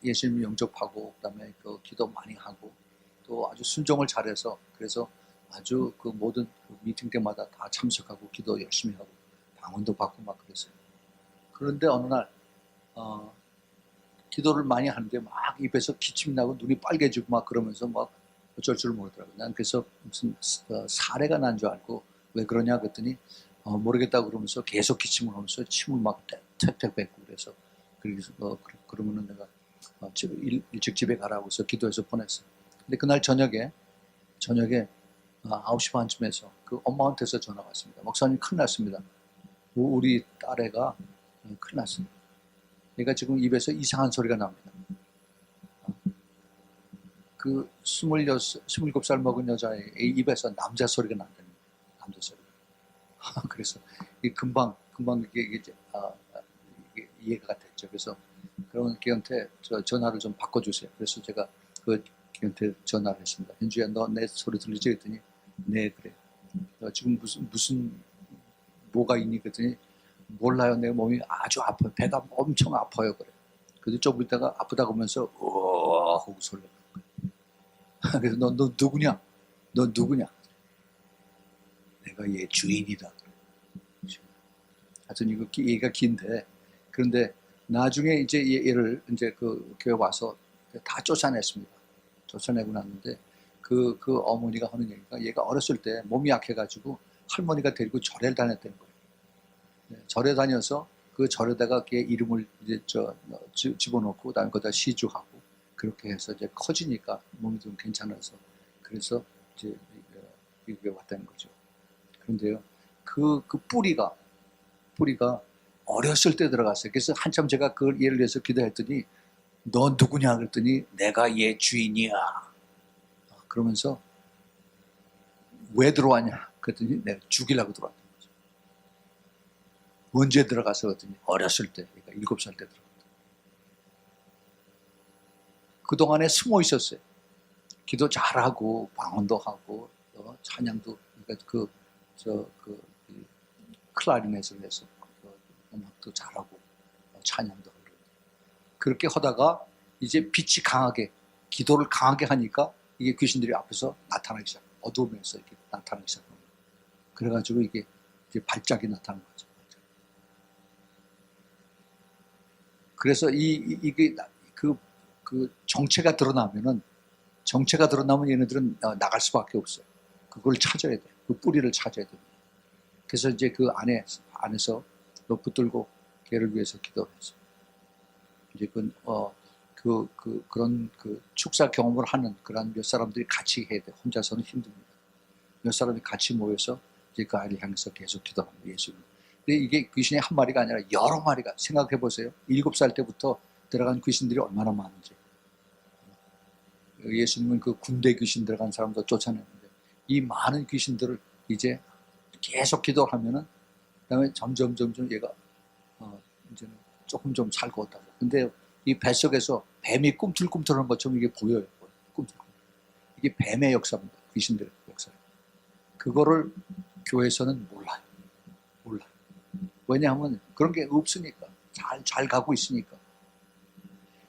예수님 영접하고 그다음에 그 기도 많이 하고 또 아주 순종을 잘해서 그래서 아주 그 모든 그 미팅 때마다 다 참석하고 기도 열심히 하고 방언도 받고 막 그랬어요. 그런데 어느 날 기도를 많이 하는데 막 입에서 기침이 나고 눈이 빨개지고 막 그러면서 막 어쩔 줄 모르더라고요. 난 그래서 무슨 사례가 난 줄 알고 왜 그러냐 그랬더니 모르겠다고 그러면서 계속 기침을 하면서 침을 막 택택 뱉고 그래서 그러면은 내가 일찍 집에 가라고 해서 기도해서 보냈어요. 근데 그날 저녁에 9시 반쯤에서 그 엄마한테서 전화가 왔습니다. 목사님 큰일 났습니다. 우리 딸애가 큰일 났습니다. 얘가 지금 입에서 이상한 소리가 납니다. 그 27살 먹은 여자의 입에서 남자 소리가 난답니다. 남자 소리. 그래서 금방 이게 이해가 됐죠. 그래서 그러면 걔한테 전화를 좀 바꿔주세요. 그래서 제가 걔한테 전화를 했습니다. 현주야, 너 내 소리 들리지? 그랬더니 네, 그래. 지금 무슨 뭐가 있니? 그랬더니 몰라요. 내 몸이 아주 아파요. 배가 엄청 아파요. 그래. 그래도 조금 있다가 아프다고 하면서 하고 소리가 나는 거예요. 그래서 너 누구냐? 너 누구냐? 내가 얘 주인이다. 하여튼 얘가 긴데 그런데 나중에 이제 얘를 이제 그 교회 와서 다 쫓아냈습니다. 쫓아내고 났는데 그 어머니가 하는 얘기가 얘가 어렸을 때 몸이 약해가지고 할머니가 데리고 절에 다녔다는 거예요. 네, 절에 다녀서 그 절에다가 걔 이름을 이제 집어넣고 그다음에 거기다 시주하고 그렇게 해서 이제 커지니까 몸이 좀 괜찮아서 그래서 이제 미국에 왔다는 거죠. 그런데요, 그 뿌리가 어렸을 때 들어갔어요. 그래서 한참 제가 그걸 얘를 위해서 기도했더니 너 누구냐 그랬더니 내가 얘 주인이야. 그러면서 왜 들어왔냐 그랬더니 내가 죽이려고 들어왔던 거죠. 언제 들어가서 그랬더니 어렸을 때, 그러니까 7살 때 들어갔다. 그동안에 숨어 있었어요. 기도 잘하고 방언도 하고 찬양도, 그러니까 클라리넷을 해서 음악도 잘하고 찬양도 하고 그렇게 하다가 이제 빛이 강하게 기도를 강하게 하니까 이게 귀신들이 앞에서 나타나기 시작, 어두우면서 이렇게 나타나기 시작합니다. 그래가지고 이게 이제 발작이 나타나는 거죠. 그래서 이게 그 정체가 드러나면 얘네들은 나갈 수밖에 없어요. 그걸 찾아야 돼. 그 뿌리를 찾아야 됩니다. 그래서 이제 그 안에서 붙들고 걔를 위해서 기도했어요. 이제 그런 축사 경험을 하는 그런 몇 사람들이 같이 해야 돼. 혼자서는 힘듭니다. 몇 사람이 같이 모여서 이제 그 아이를 향해서 계속 기도합니다. 예수님. 근데 이게 귀신이 한 마리가 아니라 여러 마리가, 생각해 보세요. 7살 때부터 들어간 귀신들이 얼마나 많은지. 예수님은 그 군대 귀신 들어간 사람도 쫓아냈는데 이 많은 귀신들을 이제 계속 기도를 하면은 그다음에 점점 얘가 이제는 조금 좀 살고 있다고. 근데 이 뱃속에서 뱀이 꿈틀꿈틀하는 것처럼 이게 보여요. 꿈틀꿈틀. 이게 뱀의 역사입니다. 귀신들의 역사. 그거를 교회에서는 몰라요. 왜냐하면 그런 게 없으니까. 잘 가고 있으니까.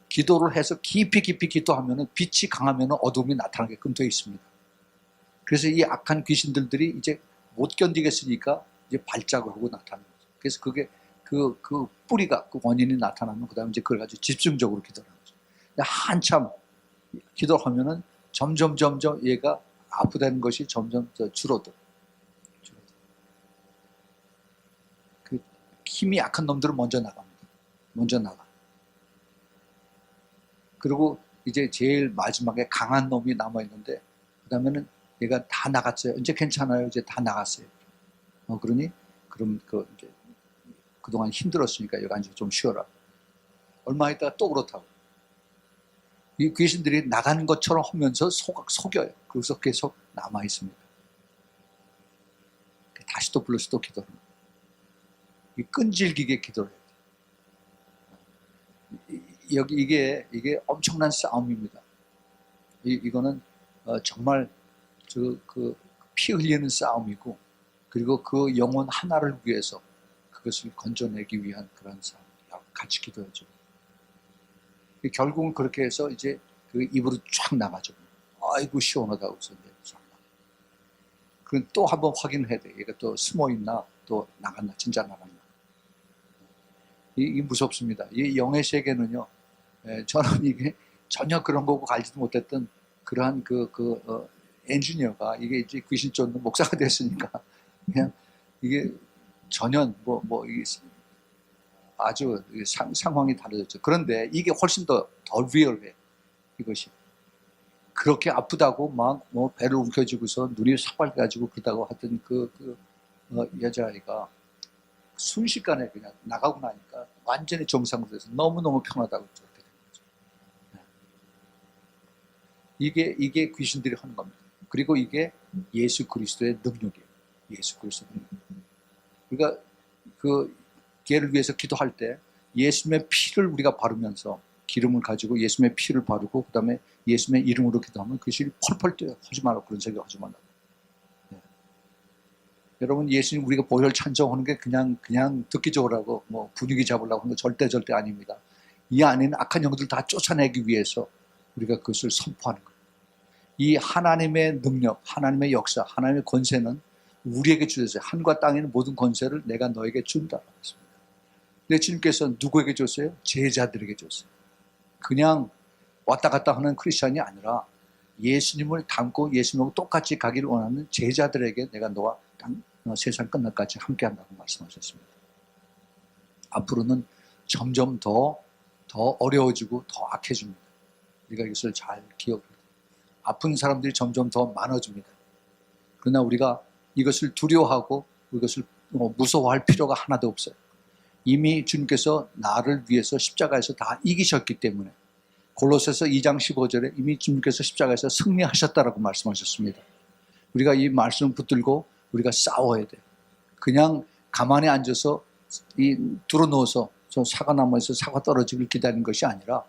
기도를 해서 깊이 기도하면은 빛이 강하면은 어둠이 나타나게끔 되어 있습니다. 그래서 이 악한 귀신들이 이제 못 견디겠으니까 이제 발작을 하고 나타나는 거죠. 그래서 그게 그 뿌리가, 그 원인이 나타나면 그 다음에 이제 그걸 가지고 집중적으로 기도를 하는 거죠. 한참 기도하면은 점점 얘가 아프다는 것이 점점 줄어들어. 그 힘이 약한 놈들은 먼저 나가. 그리고 이제 제일 마지막에 강한 놈이 남아있는데, 그 다음에는 얘가 다 나갔어요. 이제 괜찮아요. 이제 다 나갔어요. 그러니, 그럼 이제 그동안 힘들었으니까 여기 앉아서 좀 쉬어라. 얼마 있다가 또 그렇다고. 이 귀신들이 나가는 것처럼 하면서 속여요. 그래서 계속 남아있습니다. 다시 또 불러서 또 기도를 해요. 끈질기게 기도를 해요. 이게 엄청난 싸움입니다. 이거는 정말 피 흘리는 싸움이고, 그리고 그 영혼 하나를 위해서 그것을 건져내기 위한 그런 싸움. 같이 기도하죠. 결국은 그렇게 해서 이제 그 입으로 쫙 나가죠. 아이고 시원하다고 해서 그럼 또 한번 확인해야 돼. 얘가 또 숨어 있나, 또 나갔나, 진짜 나갔나. 이게 무섭습니다. 이 영의 세계는요, 저는 이게 전혀 그런 거고 알지도 못했던 그러한 엔지니어가 이게 이제 귀신 쫓는 목사가 됐으니까 그냥 이게 전혀 이게 아주 상황이 다르죠. 그런데 이게 훨씬 더 리얼해. 이것이 그렇게 아프다고 막 배를 움켜쥐고서 눈이 삭발가지고 그러다고 하던 여자아이가 순식간에 그냥 나가고 나니까 완전히 정상으로 돼서 너무너무 편하다고 저렇게 된 거죠. 이게 귀신들이 하는 겁니다. 그리고 이게 예수 그리스도의 능력이에요. 예수 그리스도의 능력. 그러니까 걔를 위해서 기도할 때 예수님의 피를 우리가 바르면서 기름을 가지고 예수님의 피를 바르고 그 다음에 예수님의 이름으로 기도하면 그것이 펄펄 뛰어요. 하지 말라고, 그런 생각 하지 말라고. 여러분, 예수님 우리가 보혈 찬송하는 게 그냥 듣기적으로 하고 분위기 잡으려고 하는 거 절대 아닙니다. 이 안에는 악한 영들 다 쫓아내기 위해서 우리가 그것을 선포하는 거예요. 이 하나님의 능력, 하나님의 역사, 하나님의 권세는 우리에게 주셨어요. 하늘과 땅에는 모든 권세를 내가 너에게 준다. 근데 주님께서 누구에게 줬어요? 제자들에게 줬어요. 그냥 왔다 갔다 하는 크리스천이 아니라 예수님을 닮고 예수님하고 똑같이 가기를 원하는 제자들에게 내가 너와 세상 끝날까지 함께한다고 말씀하셨습니다. 앞으로는 점점 더 어려워지고 더 악해집니다. 우리가 이것을 잘 기억해야 돼요. 아픈 사람들이 점점 더 많아집니다. 그러나 우리가 이것을 두려워하고 이것을 무서워할 필요가 하나도 없어요. 이미 주님께서 나를 위해서 십자가에서 다 이기셨기 때문에 골로새서 2장 15절에 이미 주님께서 십자가에서 승리하셨다라고 말씀하셨습니다. 우리가 이 말씀을 붙들고 우리가 싸워야 돼요. 그냥 가만히 앉아서 들어누워서 저 사과나무에서 사과 떨어지길 기다리는 것이 아니라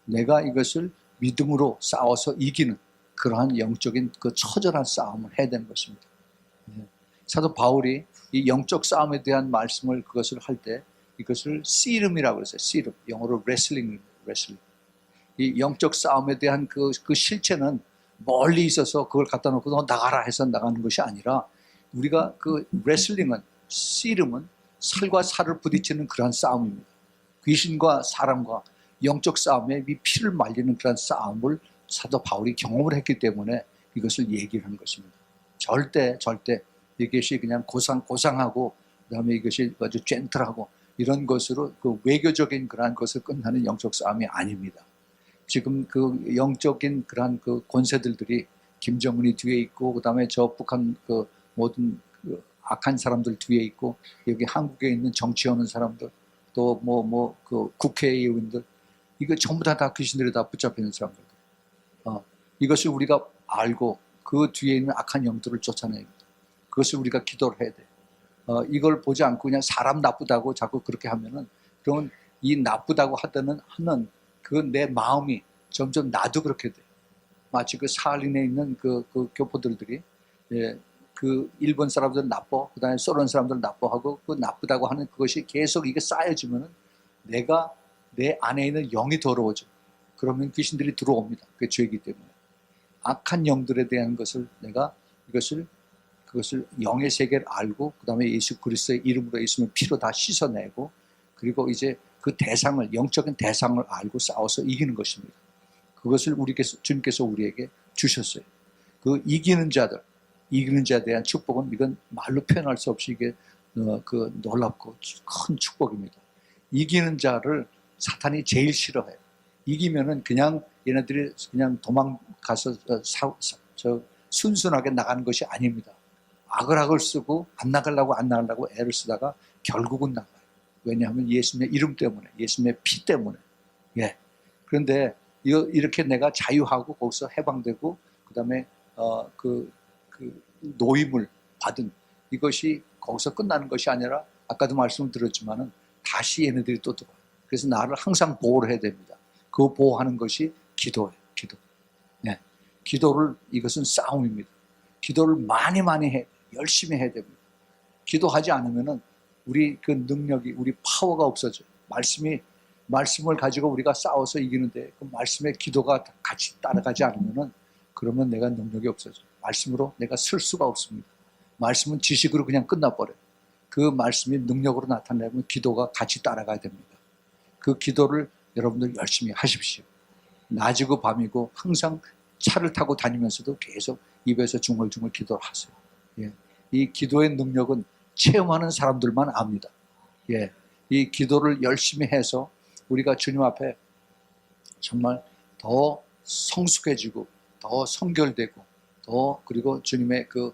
내가 이것을 믿음으로 싸워서 이기는 그러한 영적인 그 처절한 싸움을 해야 되는 것입니다. 사도 바울이 이 영적 싸움에 대한 말씀을 그것을 할 때 이것을 씨름이라고 그랬어요. 씨름. 영어로 레슬링. 이 영적 싸움에 대한 그 실체는 멀리 있어서 그걸 갖다 놓고 너 나가라 해서 나가는 것이 아니라 우리가 그 레슬링은 씨름은 살과 살을 부딪히는 그러한 싸움입니다. 귀신과 사람과 영적 싸움에 이 피를 말리는 그런 싸움을 사도 바울이 경험을 했기 때문에 이것을 얘기를 하는 것입니다. 절대 이것이 그냥 고상하고 그다음에 이것이 아주 젠틀하고 이런 것으로 그 외교적인 그러한 것을 끝나는 영적 싸움이 아닙니다. 지금 그 영적인 그러한 그 권세들이 김정은이 뒤에 있고 그다음에 저 북한 그 모든 그 악한 사람들 뒤에 있고 여기 한국에 있는 정치하는 사람들 또 그 국회의원들 이거 전부 다 귀신들이 다 붙잡혀 있는 사람들. 이것을 우리가 알고 그 뒤에 있는 악한 영들을 쫓아내야 됩니다. 그것을 우리가 기도를 해야 돼요. 이걸 보지 않고 그냥 사람 나쁘다고 자꾸 그렇게 하면은 그러면 이 나쁘다고 하는 그 내 마음이 점점 나도 그렇게 돼. 마치 그 사할린에 있는 그 교포들이 그 일본 사람들 나빠, 그다음에 소련 사람들 나빠하고 그 나쁘다고 하는 그것이 계속 이게 쌓여지면은 내가 내 안에 있는 영이 더러워져. 그러면 귀신들이 들어옵니다. 그게 죄이기 때문에 악한 영들에 대한 것을 내가 그것을 영의 세계를 알고 그다음에 예수 그리스도의 이름으로 예수님의 피로 다 씻어내고 그리고 이제 그 대상을 영적인 대상을 알고 싸워서 이기는 것입니다. 그것을 주님께서 우리에게 주셨어요. 그 이기는 자에 대한 축복은 이건 말로 표현할 수 없이 이게 그 놀랍고 큰 축복입니다. 이기는 자를 사탄이 제일 싫어해요. 이기면은 그냥 얘네들이 그냥 도망가서 순순하게 나가는 것이 아닙니다. 악을 쓰고 안 나가려고 애를 쓰다가 결국은 나가요. 왜냐하면 예수님의 이름 때문에, 예수님의 피 때문에. 예. 그런데 이렇게 내가 자유하고 거기서 해방되고 그다음에 그 노임을 받은 이것이 거기서 끝나는 것이 아니라 아까도 말씀을 드렸지만은 다시 얘네들이 또 들어와요. 그래서 나를 항상 보호를 해야 됩니다. 그 보호하는 것이 기도예요. 기도. 네. 기도를 이것은 싸움입니다. 기도를 많이 열심히 해야 됩니다. 기도하지 않으면은 우리 그 능력이 우리 파워가 없어져요. 말씀을 가지고 우리가 싸워서 이기는데 그 말씀의 기도가 같이 따라가지 않으면은 그러면 내가 능력이 없어져요. 말씀으로 내가 쓸 수가 없습니다. 말씀은 지식으로 그냥 끝나버려요. 그 말씀이 능력으로 나타내면 기도가 같이 따라가야 됩니다. 그 기도를 여러분들 열심히 하십시오. 낮이고 밤이고 항상 차를 타고 다니면서도 계속 입에서 중얼중얼 기도를 하세요. 예. 이 기도의 능력은 체험하는 사람들만 압니다. 예. 이 기도를 열심히 해서 우리가 주님 앞에 정말 더 성숙해지고 더 성결되고 더 그리고 주님의 그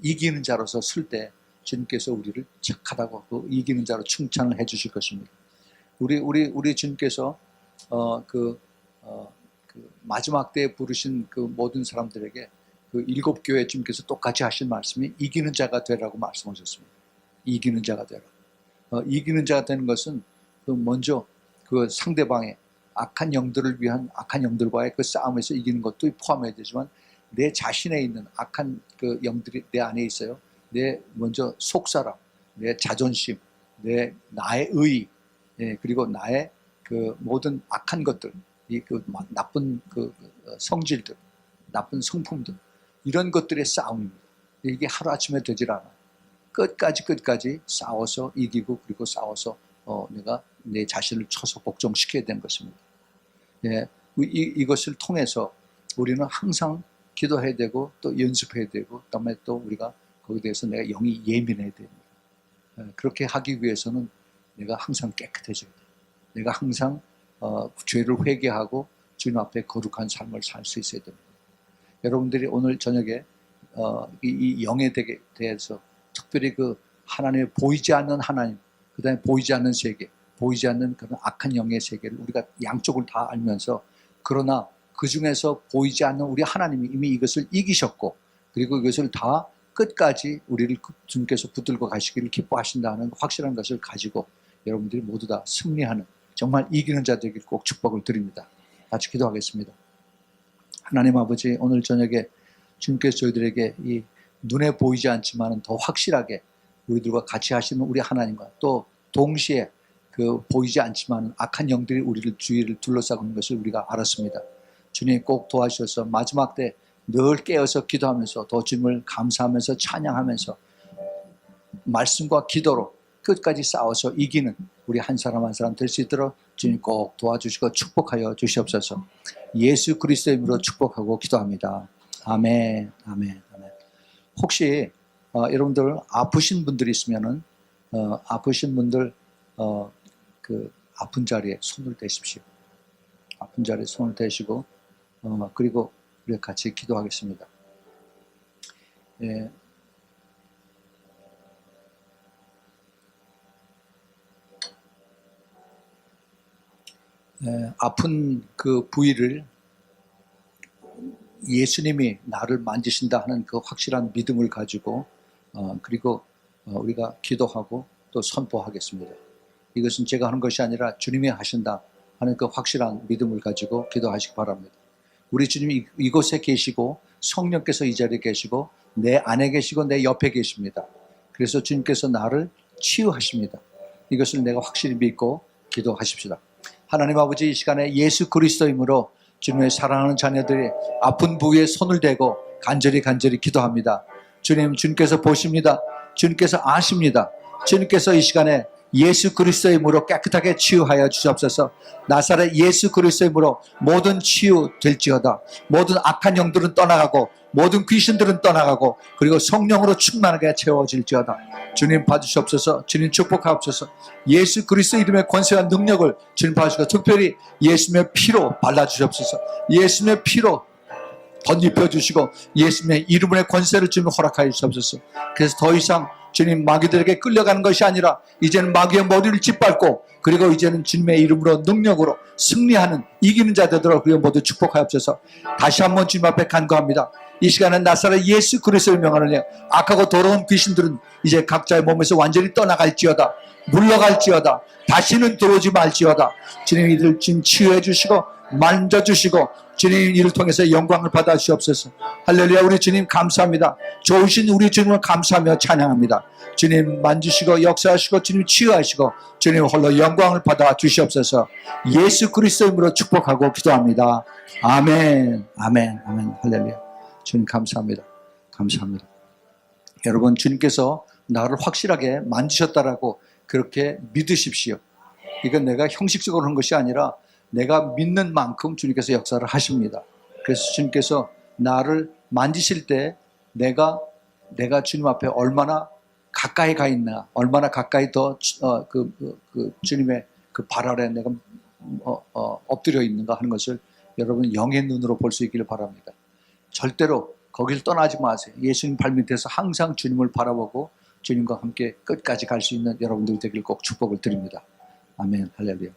이기는 자로서 쓸 때 주님께서 우리를 착하다고 그 이기는 자로 칭찬을 해 주실 것입니다. 우리 주님께서 그 마지막 때에 부르신 그 모든 사람들에게 그 7교회 주님께서 똑같이 하신 말씀이 이기는 자가 되라고 말씀하셨습니다. 이기는 자가 되라. 이기는 자가 되는 것은 그 먼저 그 상대방의 악한 영들을 위한 악한 영들과의 그 싸움에서 이기는 것도 포함해야 되지만 내 자신에 있는 악한 그 영들이 내 안에 있어요. 내 먼저 속사람, 내 자존심, 나의 의, 그리고 나의 그 모든 악한 것들, 나쁜 성질들, 나쁜 성품들 이런 것들의 싸움입니다. 이게 하루아침에 되질 않아요. 끝까지 싸워서 이기고 그리고 싸워서 내가 내 자신을 쳐서 복종시켜야 되는 것입니다. 예, 이것을 통해서 우리는 항상 기도해야 되고 또 연습해야 되고 그다음에 또 우리가 거기에 대해서 내가 영이 예민해야 됩니다. 그렇게 하기 위해서는 내가 항상 깨끗해져야 돼요. 내가 항상 죄를 회개하고 주님 앞에 거룩한 삶을 살 수 있어야 됩니다. 여러분들이 오늘 저녁에 이 영에 대해서 특별히 그 하나님의 보이지 않는 하나님, 그 다음에 보이지 않는 세계, 보이지 않는 그런 악한 영의 세계를 우리가 양쪽을 다 알면서, 그러나 그 중에서 보이지 않는 우리 하나님이 이미 이것을 이기셨고, 그리고 이것을 다 끝까지 우리를 주님께서 붙들고 가시기를 기뻐하신다는 확실한 것을 가지고 여러분들이 모두 다 승리하는, 정말 이기는 자 되길 꼭 축복을 드립니다. 같이 기도하겠습니다. 하나님 아버지, 오늘 저녁에 주님께서 저희들에게 이 눈에 보이지 않지만 더 확실하게 우리들과 같이 하시는 우리 하나님과 또 동시에 그 보이지 않지만 악한 영들이 우리를 주위를 둘러싸고 있는 것을 우리가 알았습니다. 주님 꼭 도와주셔서 마지막 때 늘 깨어서 기도하면서 더 주님을 감사하면서 찬양하면서 말씀과 기도로 끝까지 싸워서 이기는 우리 한 사람 한 사람 될 수 있도록 주님 꼭 도와주시고 축복하여 주시옵소서. 예수 그리스도의 이름으로 축복하고 기도합니다. 아멘, 아멘, 아멘. 혹시 여러분들 아프신 분들이 있으면은 아프신 분들 그 아픈 자리에 손을 대십시오. 아픈 자리에 손을 대시고 그리고 우리 같이 기도하겠습니다. 예. 아픈 그 부위를 예수님이 나를 만지신다 하는 그 확실한 믿음을 가지고 그리고 우리가 기도하고 또 선포하겠습니다. 이것은 제가 하는 것이 아니라 주님이 하신다 하는 그 확실한 믿음을 가지고 기도하시기 바랍니다. 우리 주님이 이곳에 계시고 성령께서 이 자리에 계시고 내 안에 계시고 내 옆에 계십니다. 그래서 주님께서 나를 치유하십니다. 이것을 내가 확실히 믿고 기도하십시다. 하나님 아버지, 이 시간에 예수 그리스도 이름으로 주님의 사랑하는 자녀들이 아픈 부위에 손을 대고 간절히 기도합니다. 주님께서 보십니다. 주님께서 아십니다. 주님께서 이 시간에 예수 그리스도의 이름으로 깨끗하게 치유하여 주시옵소서. 나사렛 예수 그리스도의 이름으로 모든 치유 될지어다. 모든 악한 영들은 떠나가고 모든 귀신들은 떠나가고 그리고 성령으로 충만하게 채워질지어다. 주님 봐주시옵소서. 주님 축복하옵소서. 예수 그리스도 이름의 권세와 능력을 주님 봐주시고 특별히 예수님의 피로 발라주시옵소서. 예수님의 피로 덧입혀 주시고 예수님의 이름의 권세를 주님 허락하여 주시옵소서. 그래서 더 이상 주님 마귀들에게 끌려가는 것이 아니라 이제는 마귀의 머리를 짓밟고 그리고 이제는 주님의 이름으로 능력으로 승리하는 이기는 자들로 그리고 모두 축복하옵소서. 다시 한번 주님 앞에 간구합니다. 이 시간은 나사렛 예수 그리스도의 명하노니 악하고 더러운 귀신들은 이제 각자의 몸에서 완전히 떠나갈지어다. 물러갈지어다. 다시는 들어오지 말지어다. 주님 이들 지금 치유해 주시고 만져주시고 주님 이를 통해서 영광을 받아 주시옵소서. 할렐루야. 우리 주님 감사합니다. 좋으신 우리 주님을 감사하며 찬양합니다. 주님 만지시고 역사하시고 주님 치유하시고 주님 홀로 영광을 받아 주시옵소서. 예수 그리스도 이름으로 축복하고 기도합니다. 아멘, 아멘, 아멘. 할렐루야. 주님 감사합니다. 감사합니다. 여러분, 주님께서 나를 확실하게 만지셨다라고 그렇게 믿으십시오. 이건 내가 형식적으로 한 것이 아니라 내가 믿는 만큼 주님께서 역사를 하십니다. 그래서 주님께서 나를 만지실 때 내가 주님 앞에 얼마나 가까이 가 있나, 얼마나 가까이 더 주님의 그 발 아래 내가 엎드려 있는가 하는 것을 여러분 영의 눈으로 볼 수 있기를 바랍니다. 절대로 거길 떠나지 마세요. 예수님 발밑에서 항상 주님을 바라보고 주님과 함께 끝까지 갈 수 있는 여러분들이 되길 꼭 축복을 드립니다. 아멘, 할렐루야.